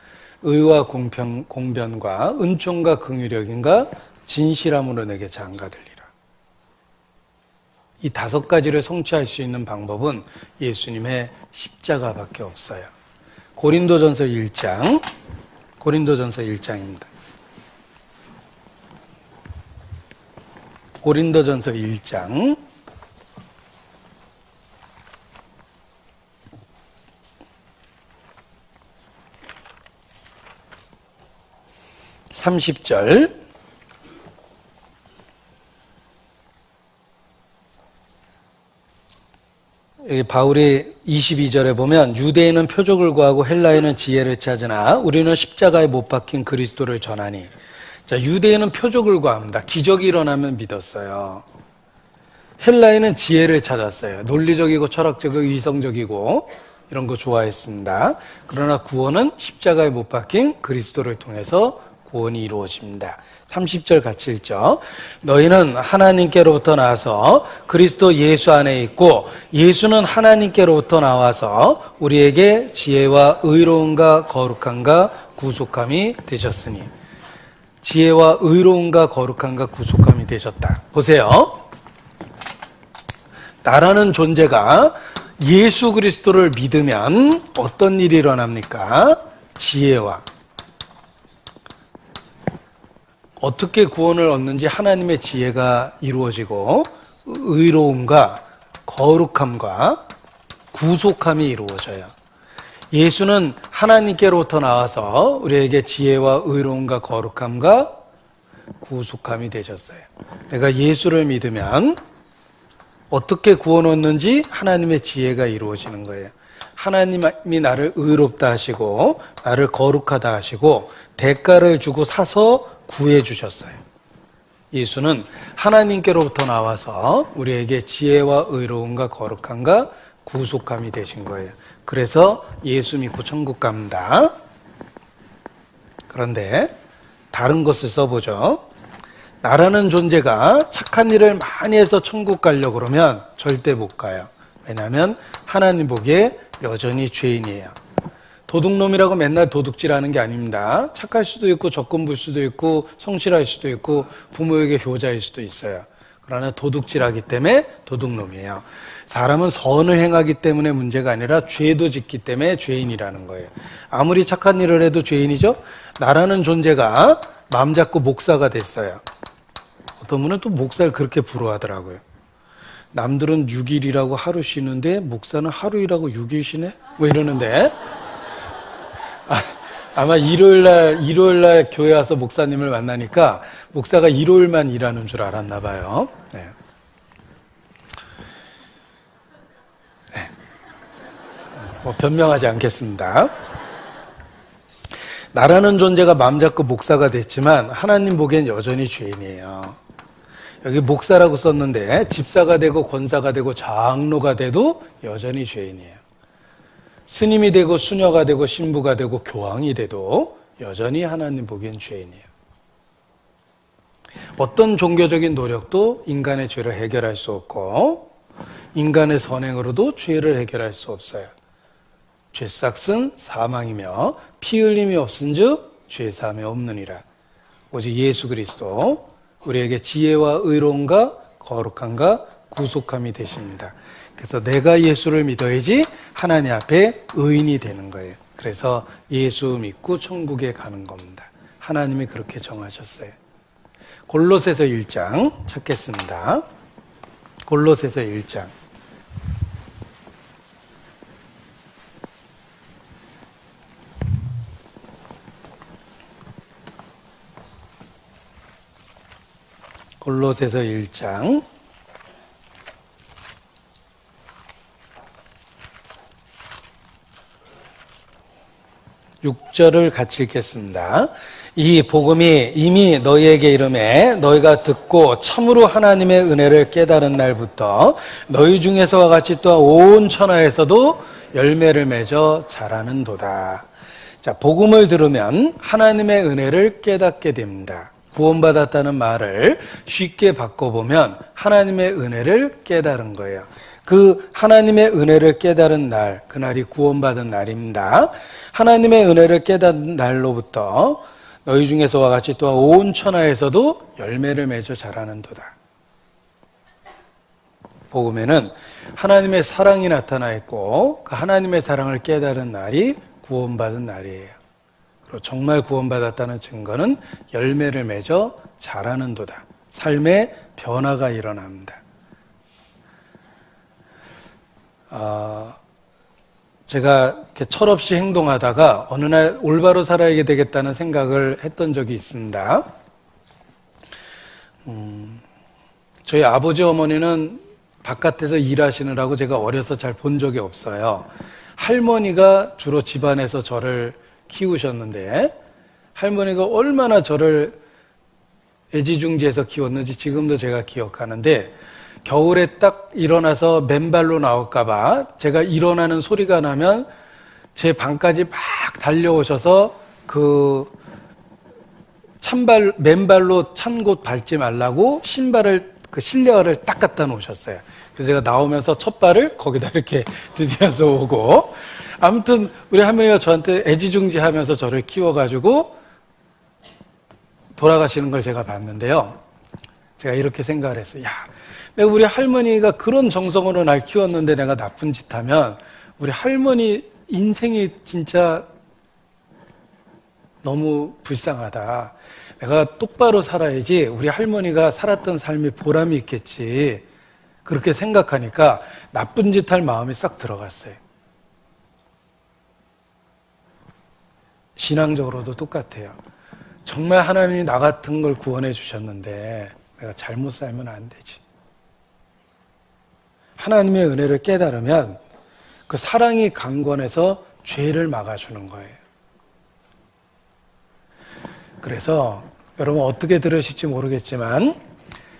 의와 공변과 은총과 긍휼히 여김과 진실함으로 내게 장가들리라. 이 5가지를 성취할 수 있는 방법은 예수님의 십자가밖에 없어요. 고린도전서 1장, 고린도전서 1장입니다. 고린도전서 1장 30절. 여기 바울이 22절에 보면 유대인은 표적을 구하고 헬라인은 지혜를 찾으나 우리는 십자가에 못 박힌 그리스도를 전하니. 자, 유대인은 표적을 구합니다. 기적이 일어나면 믿었어요. 헬라인은 지혜를 찾았어요. 논리적이고 철학적이고 이성적이고 이런 거 좋아했습니다. 그러나 구원은 십자가에 못 박힌 그리스도를 통해서 구원이 이루어집니다. 30절 같이 읽죠. 너희는 하나님께로부터 나와서 그리스도 예수 안에 있고 예수는 하나님께로부터 나와서 우리에게 지혜와 의로움과 거룩함과 구속함이 되셨으니. 지혜와 의로움과 거룩함과 구속함이 되셨다. 보세요. 나라는 존재가 예수 그리스도를 믿으면 어떤 일이 일어납니까? 지혜와 어떻게 구원을 얻는지 하나님의 지혜가 이루어지고 의로움과 거룩함과 구속함이 이루어져요. 예수는 하나님께로부터 나와서 우리에게 지혜와 의로움과 거룩함과 구속함이 되셨어요. 내가 예수를 믿으면 어떻게 구원 얻는지 하나님의 지혜가 이루어지는 거예요. 하나님이 나를 의롭다 하시고 나를 거룩하다 하시고 대가를 주고 사서 구해 주셨어요. 예수는 하나님께로부터 나와서 우리에게 지혜와 의로움과 거룩함과 구속함이 되신 거예요. 그래서 예수 믿고 천국 갑니다. 그런데 다른 것을 써보죠. 나라는 존재가 착한 일을 많이 해서 천국 가려고 그러면 절대 못 가요. 왜냐하면 하나님 보기에 여전히 죄인이에요. 도둑놈이라고 맨날 도둑질하는 게 아닙니다. 착할 수도 있고 적금부일 수도 있고 성실할 수도 있고 부모에게 효자일 수도 있어요. 그러나 도둑질하기 때문에 도둑놈이에요. 사람은 선을 행하기 때문에 문제가 아니라 죄도 짓기 때문에 죄인이라는 거예요. 아무리 착한 일을 해도 죄인이죠. 나라는 존재가 마음 잡고 목사가 됐어요. 어떤 분은 또 목사를 그렇게 부러워하더라고요. 남들은 6일이라고 하루 쉬는데 목사는 하루 일하고 6일 쉬네? 뭐 이러는데 아마 일요일날 교회 와서 목사님을 만나니까 목사가 일요일만 일하는 줄 알았나 봐요. 네. 네. 뭐 변명하지 않겠습니다. 나라는 존재가 마음 잡고 목사가 됐지만 하나님 보기엔 여전히 죄인이에요. 여기 목사라고 썼는데 집사가 되고 권사가 되고 장로가 돼도 여전히 죄인이에요. 스님이 되고 수녀가 되고 신부가 되고 교황이 돼도 여전히 하나님 보기엔 죄인이에요. 어떤 종교적인 노력도 인간의 죄를 해결할 수 없고 인간의 선행으로도 죄를 해결할 수 없어요. 죄싹은 사망이며 피 흘림이 없은즉 죄사함이 없느니라. 오직 예수 그리스도 우리에게 지혜와 의로움과 거룩함과 구속함이 되십니다. 그래서 내가 예수를 믿어야지 하나님 앞에 의인이 되는 거예요. 그래서 예수 믿고 천국에 가는 겁니다. 하나님이 그렇게 정하셨어요. 골로새서 1장 찾겠습니다. 골로새서 1장. 골로새서 1장 6절을 같이 읽겠습니다. 이 복음이 이미 너희에게 이르매 너희가 듣고 참으로 하나님의 은혜를 깨달은 날부터 너희 중에서와 같이 또한 온 천하에서도 열매를 맺어 자라는도다. 자, 복음을 들으면 하나님의 은혜를 깨닫게 됩니다. 구원받았다는 말을 쉽게 바꿔보면 하나님의 은혜를 깨달은 거예요. 그 하나님의 은혜를 깨달은 날, 그날이 구원받은 날입니다. 하나님의 은혜를 깨달은 날로부터 너희 중에서와 같이 또한 온 천하에서도 열매를 맺어 자라는도다. 복음에는 하나님의 사랑이 나타나 있고 그 하나님의 사랑을 깨달은 날이 구원받은 날이에요. 그리고 정말 구원받았다는 증거는 열매를 맺어 자라는도다. 삶의 변화가 일어납니다. 제가 이렇게 철없이 행동하다가 어느 날 올바로 살아야 되겠다는 생각을 했던 적이 있습니다. 저희 아버지 어머니는 바깥에서 일하시느라고 제가 어려서 잘 본 적이 없어요. 할머니가 주로 집안에서 저를 키우셨는데 할머니가 얼마나 저를 애지중지해서 키웠는지 지금도 제가 기억하는데 겨울에 딱 일어나서 맨발로 나올까봐 제가 일어나는 소리가 나면 제 방까지 막 달려오셔서 그 맨발로 찬 곳 밟지 말라고 그 실내화를 딱 갖다 놓으셨어요. 그래서 제가 나오면서 첫 발을 거기다 이렇게 디디면서 오고 아무튼 우리 할머니가 저한테 애지중지하면서 저를 키워가지고 돌아가시는 걸 제가 봤는데요. 제가 이렇게 생각을 했어요. 야, 내가 우리 할머니가 그런 정성으로 날 키웠는데 내가 나쁜 짓 하면 우리 할머니 인생이 진짜 너무 불쌍하다. 내가 똑바로 살아야지 우리 할머니가 살았던 삶이 보람이 있겠지. 그렇게 생각하니까 나쁜 짓 할 마음이 싹 들어갔어요. 신앙적으로도 똑같아요. 정말 하나님이 나 같은 걸 구원해 주셨는데 내가 잘못 살면 안 되지. 하나님의 은혜를 깨달으면 그 사랑이 강권해서 죄를 막아주는 거예요. 그래서 여러분 어떻게 들으실지 모르겠지만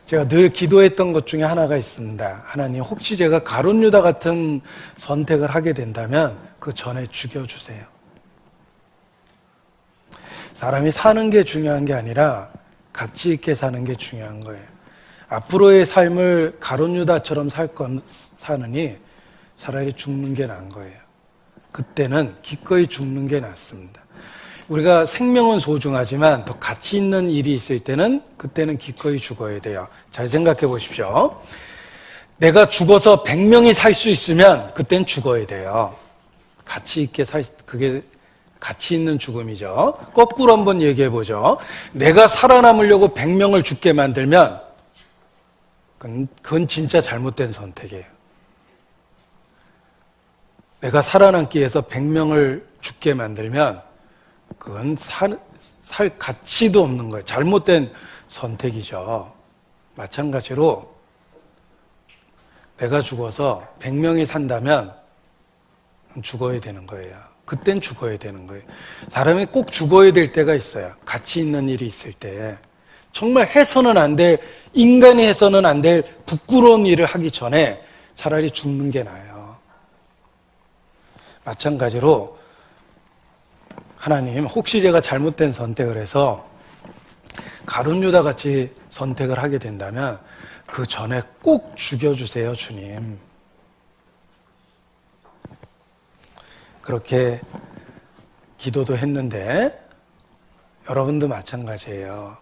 제가 늘 기도했던 것 중에 하나가 있습니다. 하나님, 혹시 제가 가룟 유다 같은 선택을 하게 된다면 그 전에 죽여주세요. 사람이 사는 게 중요한 게 아니라 가치 있게 사는 게 중요한 거예요. 앞으로의 삶을 가룟 유다처럼 사느니 차라리 죽는 게 나은 거예요. 그때는 기꺼이 죽는 게 낫습니다. 우리가 생명은 소중하지만 더 가치 있는 일이 있을 때는 그때는 기꺼이 죽어야 돼요. 잘 생각해 보십시오. 내가 죽어서 100명이 살 수 있으면 그땐 죽어야 돼요. 가치 있게 그게 가치 있는 죽음이죠. 거꾸로 한번 얘기해 보죠. 내가 살아남으려고 100명을 죽게 만들면 그건 진짜 잘못된 선택이에요. 내가 살아남기 위해서 100명을 죽게 만들면 그건 살 가치도 없는 거예요. 잘못된 선택이죠. 마찬가지로 내가 죽어서 100명이 산다면 죽어야 되는 거예요. 그땐 죽어야 되는 거예요. 사람이 꼭 죽어야 될 때가 있어요. 가치 있는 일이 있을 때. 정말 해서는 안 될, 인간이 해서는 안 될 부끄러운 일을 하기 전에 차라리 죽는 게 나아요. 마찬가지로 하나님, 혹시 제가 잘못된 선택을 해서 가룟 유다 같이 선택을 하게 된다면 그 전에 꼭 죽여주세요, 주님. 그렇게 기도도 했는데 여러분도 마찬가지예요.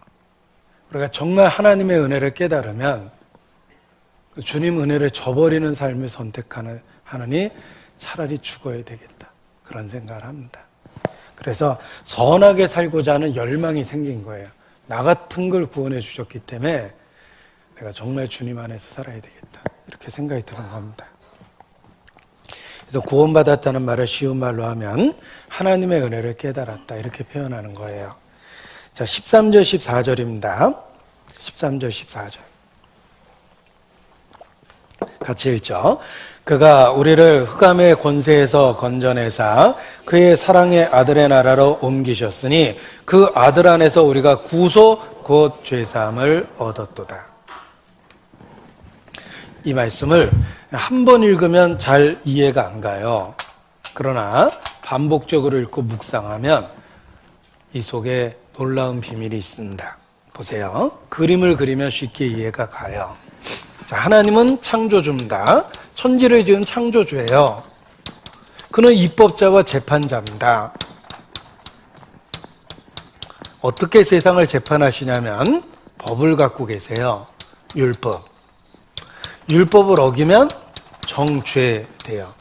우리가 정말 하나님의 은혜를 깨달으면 주님 은혜를 저버리는 삶을 선택하느니 차라리 죽어야 되겠다. 그런 생각을 합니다. 그래서 선하게 살고자 하는 열망이 생긴 거예요. 나 같은 걸 구원해 주셨기 때문에 내가 정말 주님 안에서 살아야 되겠다. 이렇게 생각이 드는 겁니다. 그래서 구원받았다는 말을 쉬운 말로 하면 하나님의 은혜를 깨달았다. 이렇게 표현하는 거예요. 자, 13절, 14절입니다. 13절, 14절. 같이 읽죠. 그가 우리를 흑암의 권세에서 건져내사 그의 사랑의 아들의 나라로 옮기셨으니 그 아들 안에서 우리가 구소 곧 죄사함을 얻었도다. 이 말씀을 한 번 읽으면 잘 이해가 안 가요. 그러나 반복적으로 읽고 묵상하면 이 속에 놀라운 비밀이 있습니다. 보세요. 그림을 그리면 쉽게 이해가 가요. 자, 하나님은 창조주입니다. 천지를 지은 창조주예요. 그는 입법자와 재판자입니다. 어떻게 세상을 재판하시냐면 법을 갖고 계세요. 율법. 율법을 어기면 정죄돼요.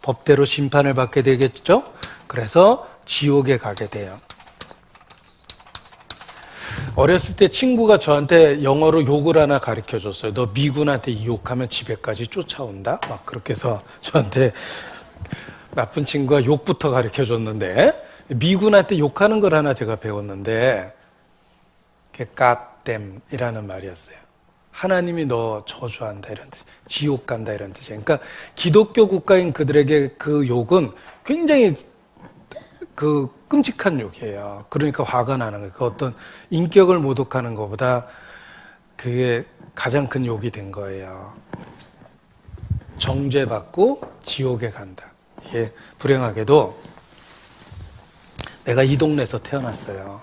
법대로 심판을 받게 되겠죠? 그래서 지옥에 가게 돼요. 어렸을 때 친구가 저한테 영어로 욕을 하나 가르쳐 줬어요. 너 미군한테 욕하면 집에까지 쫓아온다? 막 그렇게 해서 저한테 나쁜 친구가 욕부터 가르쳐 줬는데, 미군한테 욕하는 걸 하나 제가 배웠는데, 그게 갓댐이라는 말이었어요. 하나님이 너 저주한다 이런 뜻, 지옥 간다 이런 뜻이에요. 그러니까 기독교 국가인 그들에게 그 욕은 굉장히 끔찍한 욕이에요. 그러니까 화가 나는 거예요. 그 어떤 인격을 모독하는 것보다 그게 가장 큰 욕이 된 거예요. 정죄받고 지옥에 간다. 이게 불행하게도 내가 이 동네에서 태어났어요.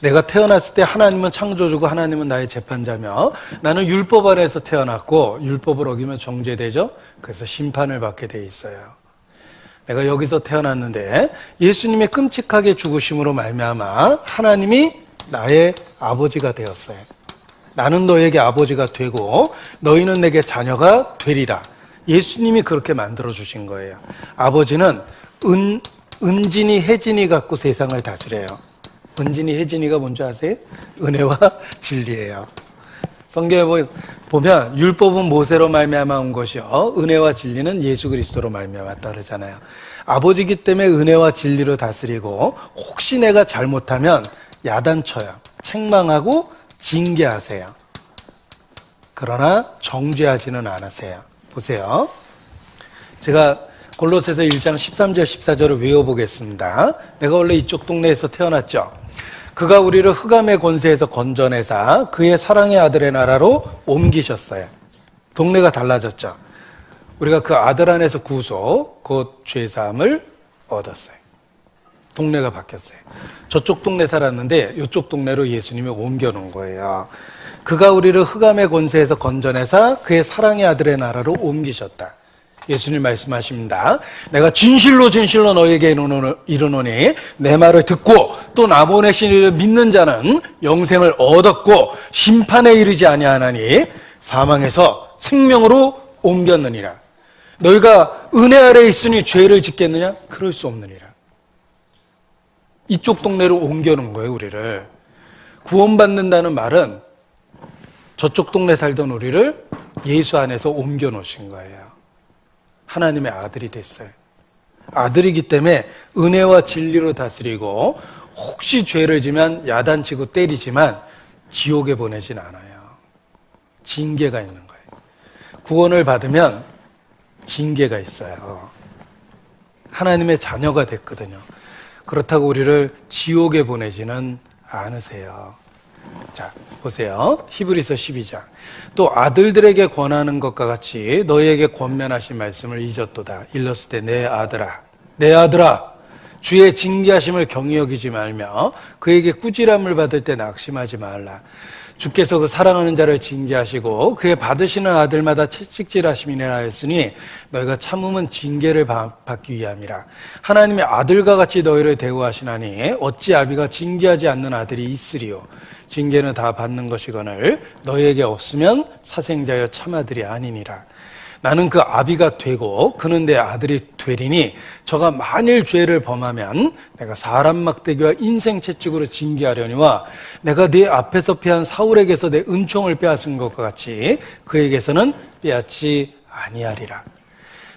내가 태어났을 때 하나님은 창조주고 하나님은 나의 재판자며 나는 율법 아래에서 태어났고 율법을 어기면 정죄되죠. 그래서 심판을 받게 돼 있어요. 내가 여기서 태어났는데 예수님의 끔찍하게 죽으심으로 말미암아 하나님이 나의 아버지가 되었어요. 나는 너에게 아버지가 되고 너희는 내게 자녀가 되리라. 예수님이 그렇게 만들어 주신 거예요. 아버지는 은진이 혜진이 갖고 세상을 다스려요. 은진이 혜진이가 뭔지 아세요? 은혜와 진리예요. 성경에 보면 율법은 모세로 말미암아 온 것이요 은혜와 진리는 예수 그리스도로 말미암았다 그러잖아요. 아버지기 때문에 은혜와 진리로 다스리고 혹시 내가 잘못하면 야단쳐요. 책망하고 징계하세요. 그러나 정죄하지는 않으세요. 보세요. 제가 골로새서 1장 13절 14절을 외워보겠습니다. 내가 원래 이쪽 동네에서 태어났죠. 그가 우리를 흑암의 권세에서 건져내사 그의 사랑의 아들의 나라로 옮기셨어요. 동네가 달라졌죠. 우리가 그 아들 안에서 구속, 곧 죄사함을 얻었어요. 동네가 바뀌었어요. 저쪽 동네 살았는데 이쪽 동네로 예수님이 옮겨놓은 거예요. 그가 우리를 흑암의 권세에서 건져내사 그의 사랑의 아들의 나라로 옮기셨다. 예수님 말씀하십니다. 내가 진실로 진실로 너에게 이르노니 내 말을 듣고 또 나 보내신 이를 믿는 자는 영생을 얻었고 심판에 이르지 아니하나니 사망에서 생명으로 옮겼느니라. 너희가 은혜 아래 있으니 죄를 짓겠느냐? 그럴 수 없느니라. 이쪽 동네로 옮겨놓은 거예요, 우리를. 구원받는다는 말은 저쪽 동네 살던 우리를 예수 안에서 옮겨놓으신 거예요. 하나님의 아들이 됐어요. 아들이기 때문에 은혜와 진리로 다스리고 혹시 죄를 지면 야단치고 때리지만 지옥에 보내진 않아요. 징계가 있는 거예요. 구원을 받으면 징계가 있어요. 하나님의 자녀가 됐거든요. 그렇다고 우리를 지옥에 보내지는 않으세요. 자, 보세요. 히브리서 12장. 또 아들들에게 권하는 것과 같이 너희에게 권면하신 말씀을 잊었도다. 일렀을 때 내 아들아 주의 징계하심을 경히 여기지 말며 그에게 꾸지람을 받을 때 낙심하지 말라. 주께서 그 사랑하는 자를 징계하시고 그의 받으시는 아들마다 채찍질하심이라 했으니 너희가 참음은 징계를 받기 위함이라. 하나님의 아들과 같이 너희를 대우하시나니 어찌 아비가 징계하지 않는 아들이 있으리요. 징계는 다 받는 것이거늘 너희에게 없으면 사생자여 참아들이 아니니라. 나는 그 아비가 되고 그는 내 아들이 되리니 저가 만일 죄를 범하면 내가 사람 막대기와 인생 채찍으로 징계하려니와 내가 네 앞에서 피한 사울에게서 내 은총을 빼앗은 것과 같이 그에게서는 빼앗지 아니하리라.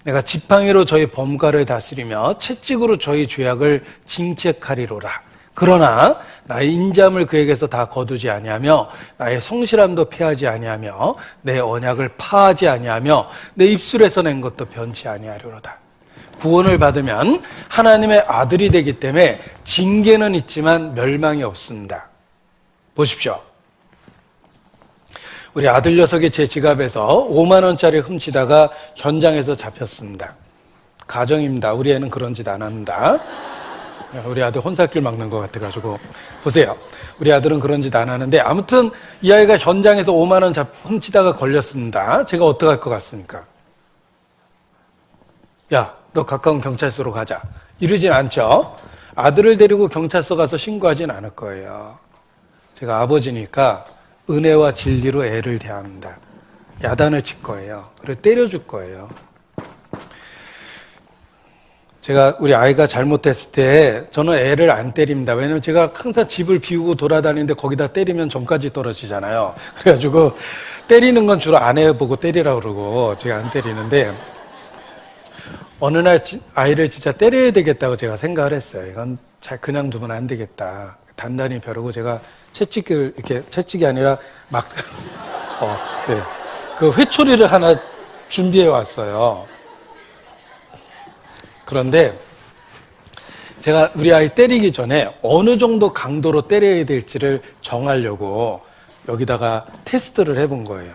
내가 지팡이로 저희 범과를 다스리며 채찍으로 저희 죄악을 징책하리로라. 그러나 나의 인자함을 그에게서 다 거두지 아니하며 나의 성실함도 피하지 아니하며 내 언약을 파하지 아니하며 내 입술에서 낸 것도 변치 아니하리로다. 구원을 받으면 하나님의 아들이 되기 때문에 징계는 있지만 멸망이 없습니다. 보십시오. 우리 아들 녀석이 제 지갑에서 5만 원짜리 훔치다가 현장에서 잡혔습니다. 가정입니다. 우리 애는 그런 짓 안 합니다. 우리 아들 혼살길 막는 것 같아가지고 보세요. 우리 아들은 그런 짓 안 하는데 아무튼 이 아이가 현장에서 5만 원 훔치다가 걸렸습니다. 제가 어떡할 것 같습니까? 야, 너 가까운 경찰서로 가자. 이러진 않죠. 아들을 데리고 경찰서 가서 신고하진 않을 거예요. 제가 아버지니까 은혜와 진리로 애를 대합니다. 야단을 칠 거예요. 그리고 때려줄 거예요. 제가 우리 아이가 잘못했을 때 저는 애를 안 때립니다. 왜냐면 제가 항상 집을 비우고 돌아다니는데 거기다 때리면 점까지 떨어지잖아요. 그래가지고 때리는 건 주로 아내 보고 때리라고 그러고 제가 안 때리는데 어느 날 아이를 진짜 때려야 되겠다고 제가 생각을 했어요. 이건 잘 그냥 두면 안 되겠다. 단단히 벼르고 제가 채찍을 이렇게 채찍이 아니라 막 네. 그 회초리를 하나 준비해 왔어요. 그런데 제가 우리 아이 때리기 전에 어느 정도 강도로 때려야 될지를 정하려고 여기다가 테스트를 해본 거예요.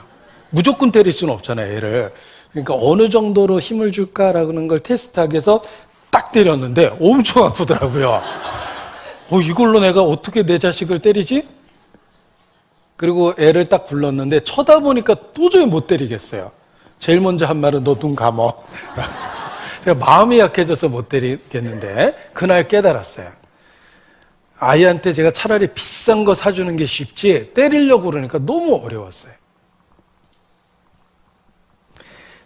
무조건 때릴 수는 없잖아요, 애를. 그러니까 어느 정도로 힘을 줄까라는 걸 테스트하기 위해서 딱 때렸는데 엄청 아프더라고요. 이걸로 내가 어떻게 내 자식을 때리지? 그리고 애를 딱 불렀는데 쳐다보니까 도저히 못 때리겠어요. 제일 먼저 한 말은 너 눈 감어. 제가 마음이 약해져서 못 때리겠는데 그날 깨달았어요. 아이한테 제가 차라리 비싼 거 사주는 게 쉽지 때리려고 그러니까 너무 어려웠어요.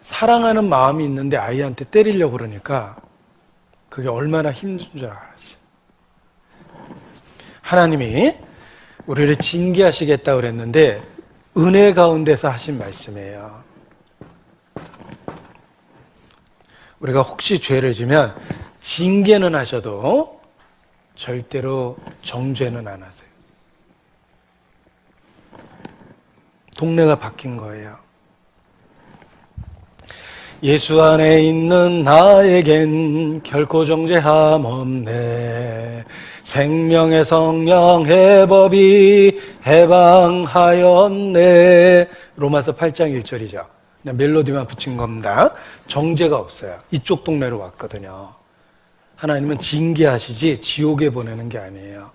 사랑하는 마음이 있는데 아이한테 때리려고 그러니까 그게 얼마나 힘든 줄 알았어요. 하나님이 우리를 징계하시겠다고 그랬는데 은혜 가운데서 하신 말씀이에요. 우리가 혹시 죄를 지면 징계는 하셔도 절대로 정죄는 안 하세요. 동네가 바뀐 거예요. 예수 안에 있는 나에겐 결코 정죄함 없네. 생명의 성령 해법이 해방하였네. 로마서 8장 1절이죠. 그냥 멜로디만 붙인 겁니다. 정죄가 없어요. 이쪽 동네로 왔거든요. 하나님은 징계하시지 지옥에 보내는 게 아니에요.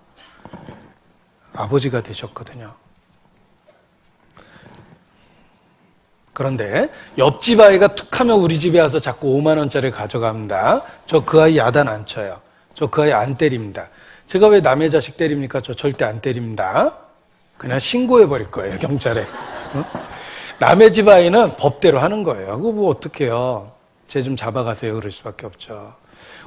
아버지가 되셨거든요. 그런데 옆집 아이가 툭 하면 우리 집에 와서 자꾸 5만 원짜리 가져갑니다. 저 그 아이 야단 안 쳐요. 저 그 아이 안 때립니다. 제가 왜 남의 자식 때립니까? 저 절대 안 때립니다. 그냥 신고해버릴 거예요, 경찰에. 남의 집 아이는 법대로 하는 거예요. 그거 뭐 어떡해요. 쟤 좀 잡아가세요. 그럴 수밖에 없죠.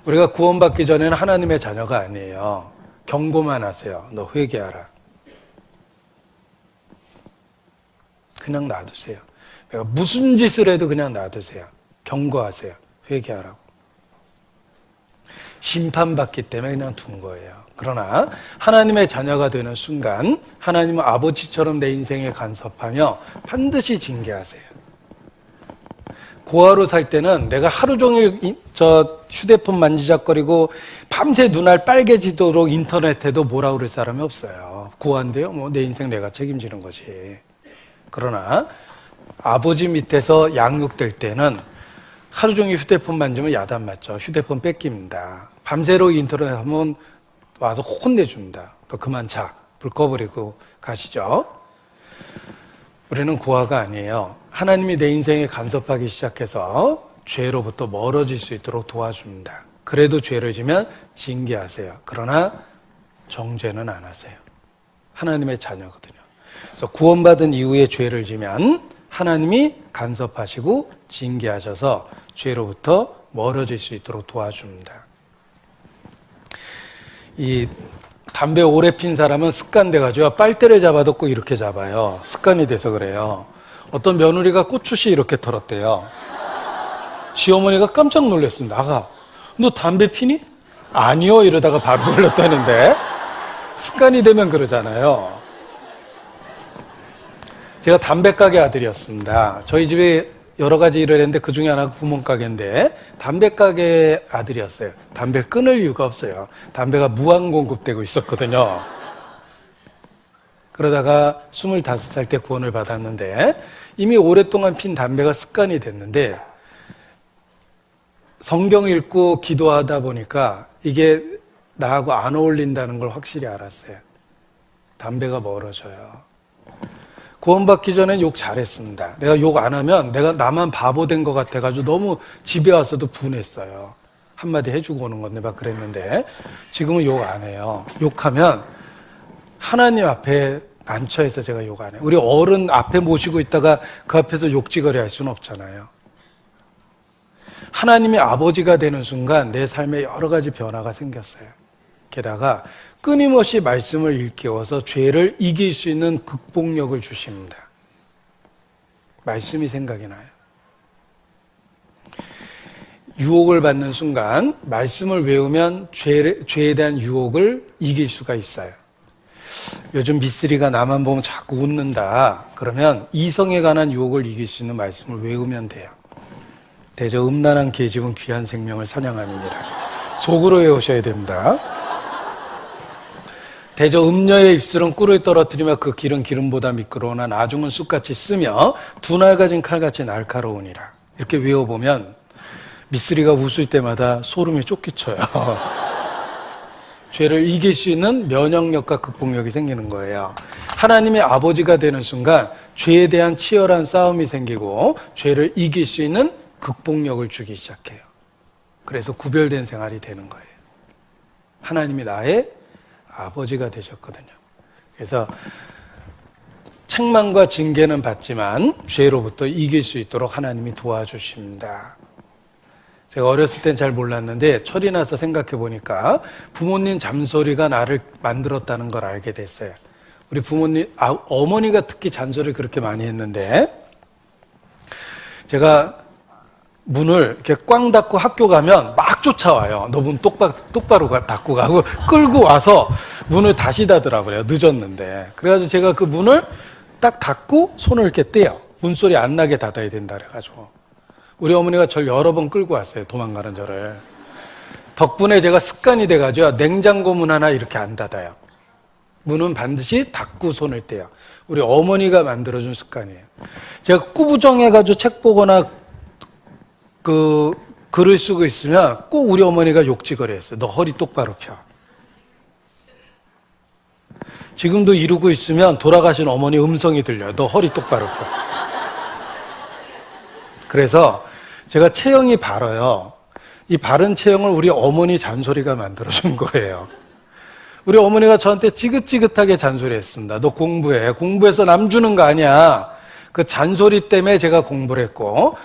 우리가 구원받기 전에는 하나님의 자녀가 아니에요. 경고만 하세요. 너 회개하라. 그냥 놔두세요. 내가 무슨 짓을 해도 그냥 놔두세요. 경고하세요. 회개하라고. 심판받기 때문에 그냥 둔 거예요. 그러나 하나님의 자녀가 되는 순간 하나님은 아버지처럼 내 인생에 간섭하며 반드시 징계하세요. 고아로 살 때는 내가 하루 종일 저 휴대폰 만지작거리고 밤새 눈알 빨개지도록 인터넷에도 뭐라 그럴 사람이 없어요. 고아인데요. 뭐 내 인생 내가 책임지는 거지. 그러나 아버지 밑에서 양육될 때는 하루 종일 휴대폰 만지면 야단 맞죠. 휴대폰 뺏깁니다. 밤새로 인터넷 하면 와서 혼내줍니다. 너 그만 자. 불 꺼버리고 가시죠. 우리는 고아가 아니에요. 하나님이 내 인생에 간섭하기 시작해서 죄로부터 멀어질 수 있도록 도와줍니다. 그래도 죄를 지면 징계하세요. 그러나 정죄는 안 하세요. 하나님의 자녀거든요. 그래서 구원받은 이후에 죄를 지면 하나님이 간섭하시고 징계하셔서 죄로부터 멀어질 수 있도록 도와줍니다. 이 담배 오래 핀 사람은 습관돼가지고 빨대를 잡아도 꼭 이렇게 잡아요. 습관이 돼서 그래요. 어떤 며느리가 고추씨 이렇게 털었대요. 시어머니가 깜짝 놀랐습니다. 아가, 너 담배 피니? 아니요. 이러다가 바로 걸렸다는데. 습관이 되면 그러잖아요. 제가 담배가게 아들이었습니다. 저희 집에 여러 가지 일을 했는데 그 중에 하나가 구멍가게인데 담배가게 아들이었어요. 담배를 끊을 이유가 없어요. 담배가 무한 공급되고 있었거든요. 그러다가 25살 때 구원을 받았는데 이미 오랫동안 핀 담배가 습관이 됐는데 성경 읽고 기도하다 보니까 이게 나하고 안 어울린다는 걸 확실히 알았어요. 담배가 멀어져요. 구원받기 전엔 욕 잘했습니다. 내가 욕 안 하면 내가 나만 바보 된 것 같아가지고 너무 집에 와서도 분했어요. 한마디 해주고 오는 건데 막 그랬는데 지금은 욕 안 해요. 욕하면 하나님 앞에 난처해서 제가 욕 안 해요. 우리 어른 앞에 모시고 있다가 그 앞에서 욕지거리 할 수는 없잖아요. 하나님이 아버지가 되는 순간 내 삶에 여러 가지 변화가 생겼어요. 게다가 끊임없이 말씀을 일깨워서 죄를 이길 수 있는 극복력을 주십니다. 말씀이 생각이 나요. 유혹을 받는 순간 말씀을 외우면 죄에 대한 유혹을 이길 수가 있어요. 요즘 미쓰리가 나만 보면 자꾸 웃는다. 그러면 이성에 관한 유혹을 이길 수 있는 말씀을 외우면 돼요. 대저 음란한 계집은 귀한 생명을 사냥함이니라. 속으로 외우셔야 됩니다. 대저 음녀의 입술은 꿀을 떨어뜨리며 그 길은 기름보다 미끄러우나 나중은 쑥같이 쓰며 두 날 가진 칼같이 날카로우니라. 이렇게 외워보면 미쓰리가 웃을 때마다 소름이 쫓기쳐요. 죄를 이길 수 있는 면역력과 극복력이 생기는 거예요. 하나님의 아버지가 되는 순간 죄에 대한 치열한 싸움이 생기고 죄를 이길 수 있는 극복력을 주기 시작해요. 그래서 구별된 생활이 되는 거예요. 하나님이 나의 아버지가 되셨거든요. 그래서 책망과 징계는 받지만 죄로부터 이길 수 있도록 하나님이 도와주십니다. 제가 어렸을 땐 잘 몰랐는데 철이 나서 생각해 보니까 부모님 잠소리가 나를 만들었다는 걸 알게 됐어요. 우리 부모님, 어머니가 특히 잔소리를 그렇게 많이 했는데 제가 문을 이렇게 꽝 닫고 학교 가면 막 쫓아와요. 너 문 똑바로 닫고 가고 끌고 와서 문을 다시 닫으라고 요 늦었는데. 그래가지고 제가 그 문을 딱 닫고 손을 이렇게 떼요. 문소리 안 나게 닫아야 된다 그래가지고. 우리 어머니가 저를 여러 번 끌고 왔어요. 도망가는 저를. 덕분에 제가 습관이 돼가지고 냉장고 문 하나 이렇게 안 닫아요. 문은 반드시 닫고 손을 떼요. 우리 어머니가 만들어준 습관이에요. 제가 꾸부정해가지고 책 보거나 글을 쓰고 있으면 꼭 우리 어머니가 욕지거리 했어요. 너 허리 똑바로 펴. 지금도 이루고 있으면 돌아가신 어머니 음성이 들려요. 너 허리 똑바로 펴. 그래서 제가 체형이 바라요. 이 바른 체형을 우리 어머니 잔소리가 만들어준 거예요. 우리 어머니가 저한테 지긋지긋하게 잔소리했습니다. 너 공부해. 공부해서 남 주는 거 아니야. 그 잔소리 때문에 제가 공부를 했고,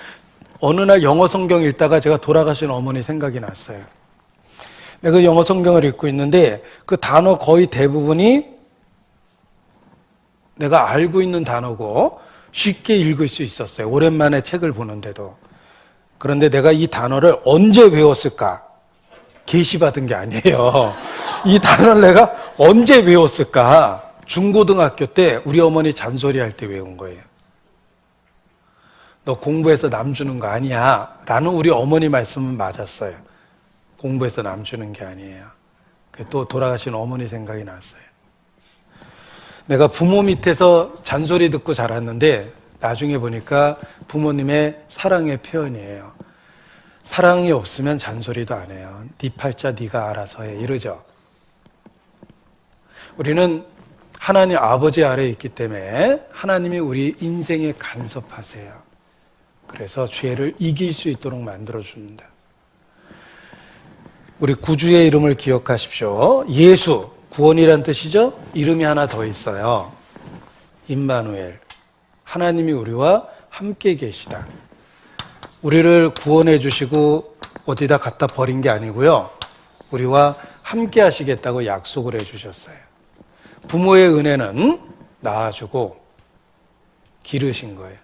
어느 날 영어 성경 읽다가 제가 돌아가신 어머니 생각이 났어요. 내가 그 영어 성경을 읽고 있는데 그 단어 거의 대부분이 내가 알고 있는 단어고 쉽게 읽을 수 있었어요. 오랜만에 책을 보는데도. 그런데 내가 이 단어를 언제 외웠을까? 계시받은 게 아니에요. 이 단어를 내가 언제 외웠을까? 중고등학교 때 우리 어머니 잔소리할 때 외운 거예요. 너 공부해서 남 주는 거 아니야. 라는 우리 어머니 말씀은 맞았어요. 공부해서 남 주는 게 아니에요. 또 돌아가신 어머니 생각이 났어요. 내가 부모 밑에서 잔소리 듣고 자랐는데 나중에 보니까 부모님의 사랑의 표현이에요. 사랑이 없으면 잔소리도 안 해요. 네 팔자 네가 알아서 해 이러죠. 우리는 하나님 아버지 아래에 있기 때문에 하나님이 우리 인생에 간섭하세요. 그래서 죄를 이길 수 있도록 만들어줍니다. 우리 구주의 이름을 기억하십시오. 예수, 구원이란 뜻이죠? 이름이 하나 더 있어요. 임마누엘, 하나님이 우리와 함께 계시다. 우리를 구원해 주시고 어디다 갖다 버린 게 아니고요. 우리와 함께 하시겠다고 약속을 해 주셨어요. 부모의 은혜는 낳아주고 기르신 거예요.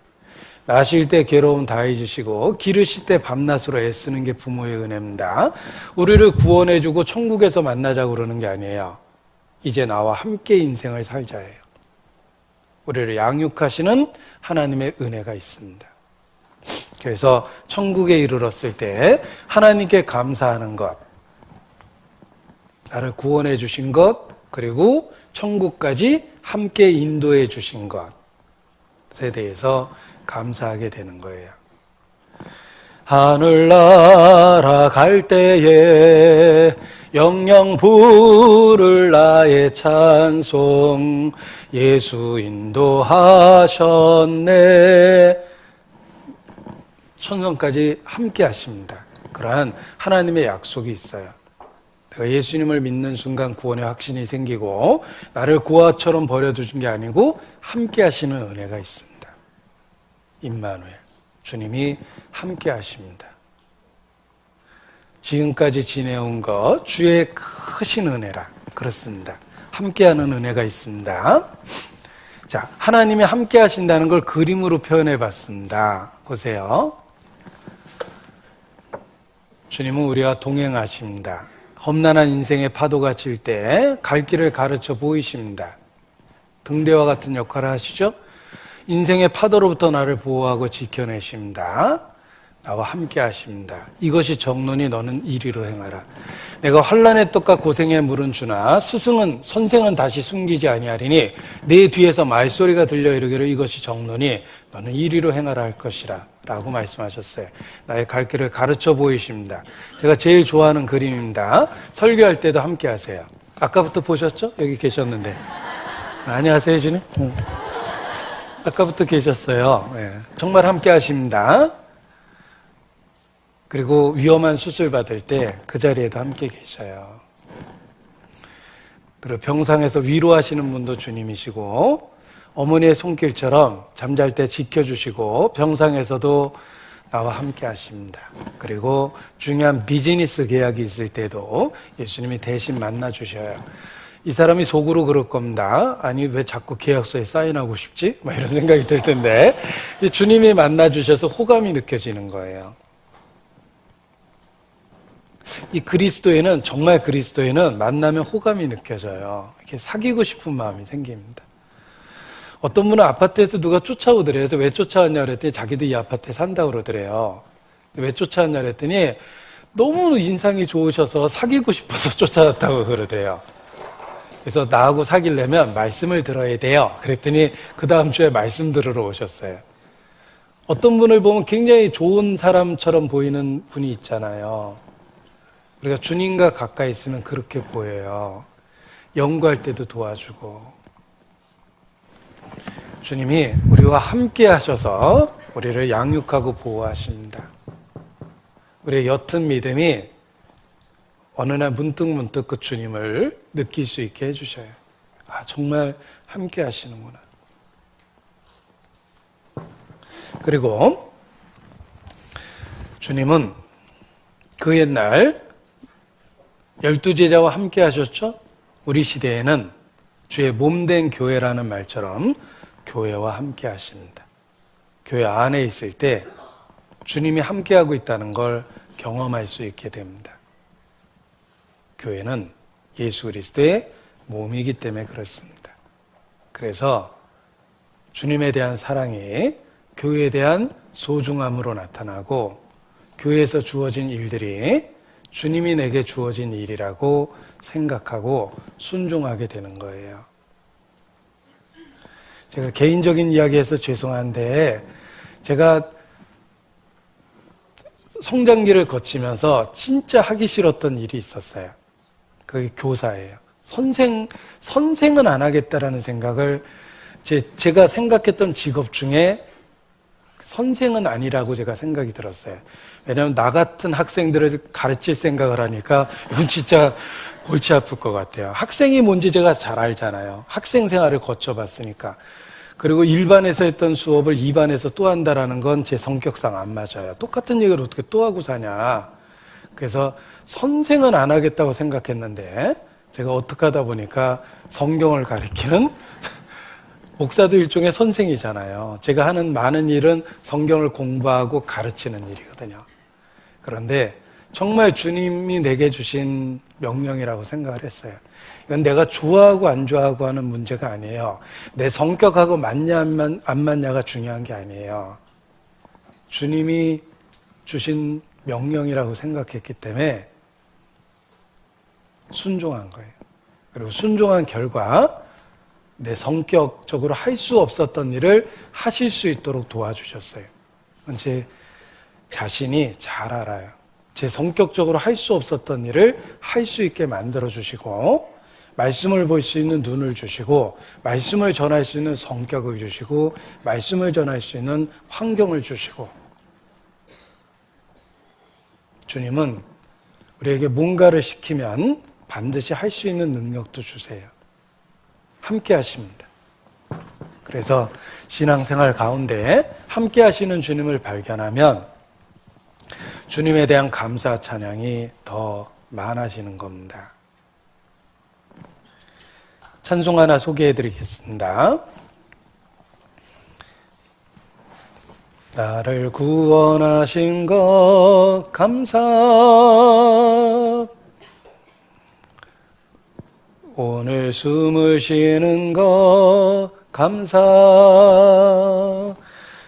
낳으실 때 괴로움 다 해주시고 기르실 때 밤낮으로 애쓰는 게 부모의 은혜입니다. 우리를 구원해주고 천국에서 만나자고 그러는 게 아니에요. 이제 나와 함께 인생을 살자예요. 우리를 양육하시는 하나님의 은혜가 있습니다. 그래서 천국에 이르렀을 때 하나님께 감사하는 것, 나를 구원해 주신 것, 그리고 천국까지 함께 인도해 주신 것에 대해서 감사하게 되는 거예요. 하늘나라 갈 때에 영영 부를 나의 찬송 예수 인도하셨네. 천성까지 함께 하십니다. 그러한 하나님의 약속이 있어요. 내가 예수님을 믿는 순간 구원의 확신이 생기고 나를 고아처럼 버려두신 게 아니고 함께 하시는 은혜가 있습니다. 임마누엘, 주님이 함께 하십니다. 지금까지 지내온 것 주의 크신 은혜라. 그렇습니다. 함께하는 은혜가 있습니다. 자, 하나님이 함께 하신다는 걸 그림으로 표현해 봤습니다. 보세요. 주님은 우리와 동행하십니다. 험난한 인생의 파도가 칠 때 갈 길을 가르쳐 보이십니다. 등대와 같은 역할을 하시죠. 인생의 파도로부터 나를 보호하고 지켜내십니다. 나와 함께 하십니다. 이것이 정론이 너는 이리로 행하라. 내가 환난의 떡과 고생의 물은 주나 선생은 다시 숨기지 아니하리니 내 뒤에서 말소리가 들려 이르기를 이것이 정론이 너는 이리로 행하라 할 것이라 라고 말씀하셨어요. 나의 갈 길을 가르쳐 보이십니다. 제가 제일 좋아하는 그림입니다. 설교할 때도 함께 하세요. 아까부터 보셨죠? 여기 계셨는데. 안녕하세요, 주님. 아까부터 계셨어요. 네. 정말 함께 하십니다. 그리고 위험한 수술 받을 때 그 자리에도 함께 계셔요. 그리고 병상에서 위로하시는 분도 주님이시고 어머니의 손길처럼 잠잘 때 지켜주시고 병상에서도 나와 함께 하십니다. 그리고 중요한 비즈니스 계약이 있을 때도 예수님이 대신 만나주셔요. 이 사람이 속으로 그럴 겁니다. 아니 왜 자꾸 계약서에 사인하고 싶지? 막 이런 생각이 들 텐데 주님이 만나주셔서 호감이 느껴지는 거예요. 이 그리스도인은 정말 그리스도인은 만나면 호감이 느껴져요. 이렇게 사귀고 싶은 마음이 생깁니다. 어떤 분은 아파트에서 누가 쫓아오더래요. 그래서 왜 쫓아왔냐 그랬더니 자기도 이 아파트에 산다고 그러더래요. 왜 쫓아왔냐 그랬더니 너무 인상이 좋으셔서 사귀고 싶어서 쫓아왔다고 그러더래요. 그래서 나하고 사귀려면 말씀을 들어야 돼요. 그랬더니 그 다음 주에 말씀 들으러 오셨어요. 어떤 분을 보면 굉장히 좋은 사람처럼 보이는 분이 있잖아요. 우리가 주님과 가까이 있으면 그렇게 보여요. 연구할 때도 도와주고 주님이 우리와 함께 하셔서 우리를 양육하고 보호하십니다. 우리의 옅은 믿음이 어느 날 문득 그 주님을 느낄 수 있게 해주셔요. 아, 정말 함께 하시는구나. 그리고 주님은 그 옛날 12제자와 함께 하셨죠? 우리 시대에는 주의 몸된 교회라는 말처럼 교회와 함께 하십니다. 교회 안에 있을 때 주님이 함께하고 있다는 걸 경험할 수 있게 됩니다. 교회는 예수 그리스도의 몸이기 때문에 그렇습니다. 그래서 주님에 대한 사랑이 교회에 대한 소중함으로 나타나고 교회에서 주어진 일들이 주님이 내게 주어진 일이라고 생각하고 순종하게 되는 거예요. 제가 개인적인 이야기해서 죄송한데 제가 성장기를 거치면서 진짜 하기 싫었던 일이 있었어요. 그게 교사예요. 선생은 안 하겠다라는 생각을 제가 생각했던 직업 중에 선생은 아니라고 제가 생각이 들었어요. 왜냐하면 나 같은 학생들을 가르칠 생각을 하니까 이건 진짜 골치 아플 것 같아요. 학생이 뭔지 제가 잘 알잖아요. 학생 생활을 거쳐봤으니까. 그리고 1반에서 했던 수업을 2반에서 또 한다라는 건 제 성격상 안 맞아요. 똑같은 얘기를 어떻게 또 하고 사냐. 그래서 선생은 안 하겠다고 생각했는데 제가 어떻게 하다 보니까 성경을 가르치는 목사도 일종의 선생이잖아요. 제가 하는 많은 일은 성경을 공부하고 가르치는 일이거든요. 그런데 정말 주님이 내게 주신 명령이라고 생각을 했어요. 이건 내가 좋아하고 안 좋아하고 하는 문제가 아니에요. 내 성격하고 맞냐 안 맞냐가 중요한 게 아니에요. 주님이 주신 명령이라고 생각했기 때문에 순종한 거예요. 그리고 순종한 결과 내 성격적으로 할 수 없었던 일을 하실 수 있도록 도와주셨어요. 제 자신이 잘 알아요. 제 성격적으로 할 수 없었던 일을 할 수 있게 만들어주시고 말씀을 볼 수 있는 눈을 주시고 말씀을 전할 수 있는 성격을 주시고 말씀을 전할 수 있는 환경을 주시고 주님은 우리에게 뭔가를 시키면 반드시 할 수 있는 능력도 주세요. 함께 하십니다. 그래서 신앙생활 가운데 함께 하시는 주님을 발견하면 주님에 대한 감사 찬양이 더 많아지는 겁니다. 찬송 하나 소개해 드리겠습니다. 나를 구원하신 것 감사 오늘 숨을 쉬는 것 감사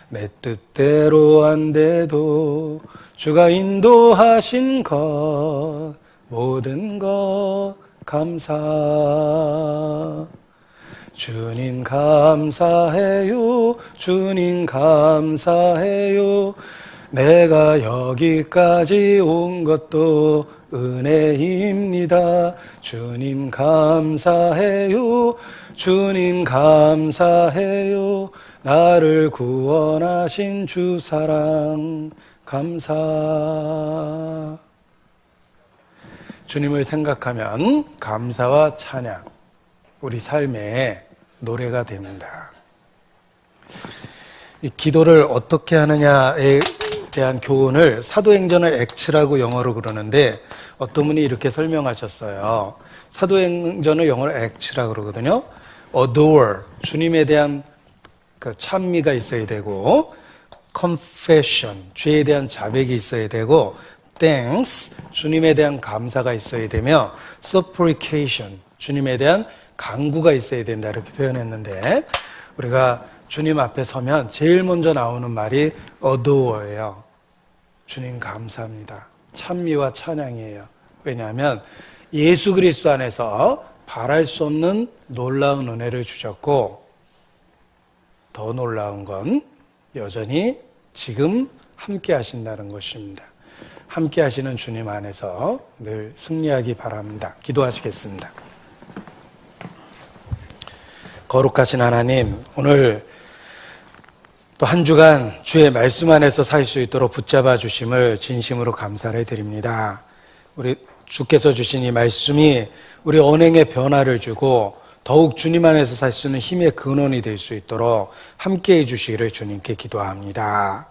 내 뜻대로 안 돼도 주가 인도하신 것 모든 것 감사 주님 감사해요 주님 감사해요 내가 여기까지 온 것도 은혜입니다. 주님 감사해요. 주님 감사해요. 나를 구원하신 주 사랑 감사. 주님을 생각하면 감사와 찬양, 우리 삶의 노래가 됩니다. 이 기도를 어떻게 하느냐에 대한 교훈을 사도행전을 액츠라고 영어로 그러는데 어떤 분이 이렇게 설명하셨어요. 사도행전을 영어로 액츠라고 그러거든요. adore, 주님에 대한 그 찬미가 있어야 되고 confession, 죄에 대한 자백이 있어야 되고 thanks, 주님에 대한 감사가 있어야 되며 supplication, 주님에 대한 간구가 있어야 된다 이렇게 표현했는데 우리가 주님 앞에 서면 제일 먼저 나오는 말이 adore예요. 주님 감사합니다. 찬미와 찬양이에요. 왜냐하면 예수 그리스도 안에서 바랄 수 없는 놀라운 은혜를 주셨고 더 놀라운 건 여전히 지금 함께 하신다는 것입니다. 함께 하시는 주님 안에서 늘 승리하기 바랍니다. 기도하시겠습니다. 거룩하신 하나님, 오늘 또 한 주간 주의 말씀 안에서 살 수 있도록 붙잡아 주심을 진심으로 감사를 드립니다. 우리 주께서 주신 이 말씀이 우리 언행에 변화를 주고 더욱 주님 안에서 살 수 있는 힘의 근원이 될 수 있도록 함께해 주시기를 주님께 기도합니다.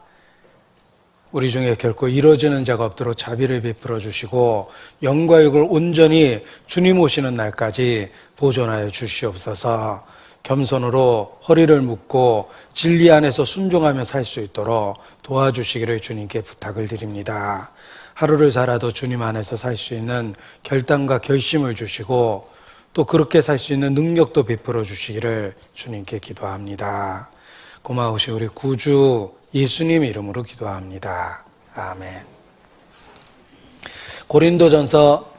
우리 중에 결코 이루어지는 자가 없도록 자비를 베풀어 주시고 영과 육을 온전히 주님 오시는 날까지 보존하여 주시옵소서. 겸손으로 허리를 묶고 진리 안에서 순종하며 살 수 있도록 도와주시기를 주님께 부탁을 드립니다. 하루를 살아도 주님 안에서 살 수 있는 결단과 결심을 주시고 또 그렇게 살 수 있는 능력도 베풀어 주시기를 주님께 기도합니다. 고마우신 우리 구주 예수님 이름으로 기도합니다. 아멘. 고린도전서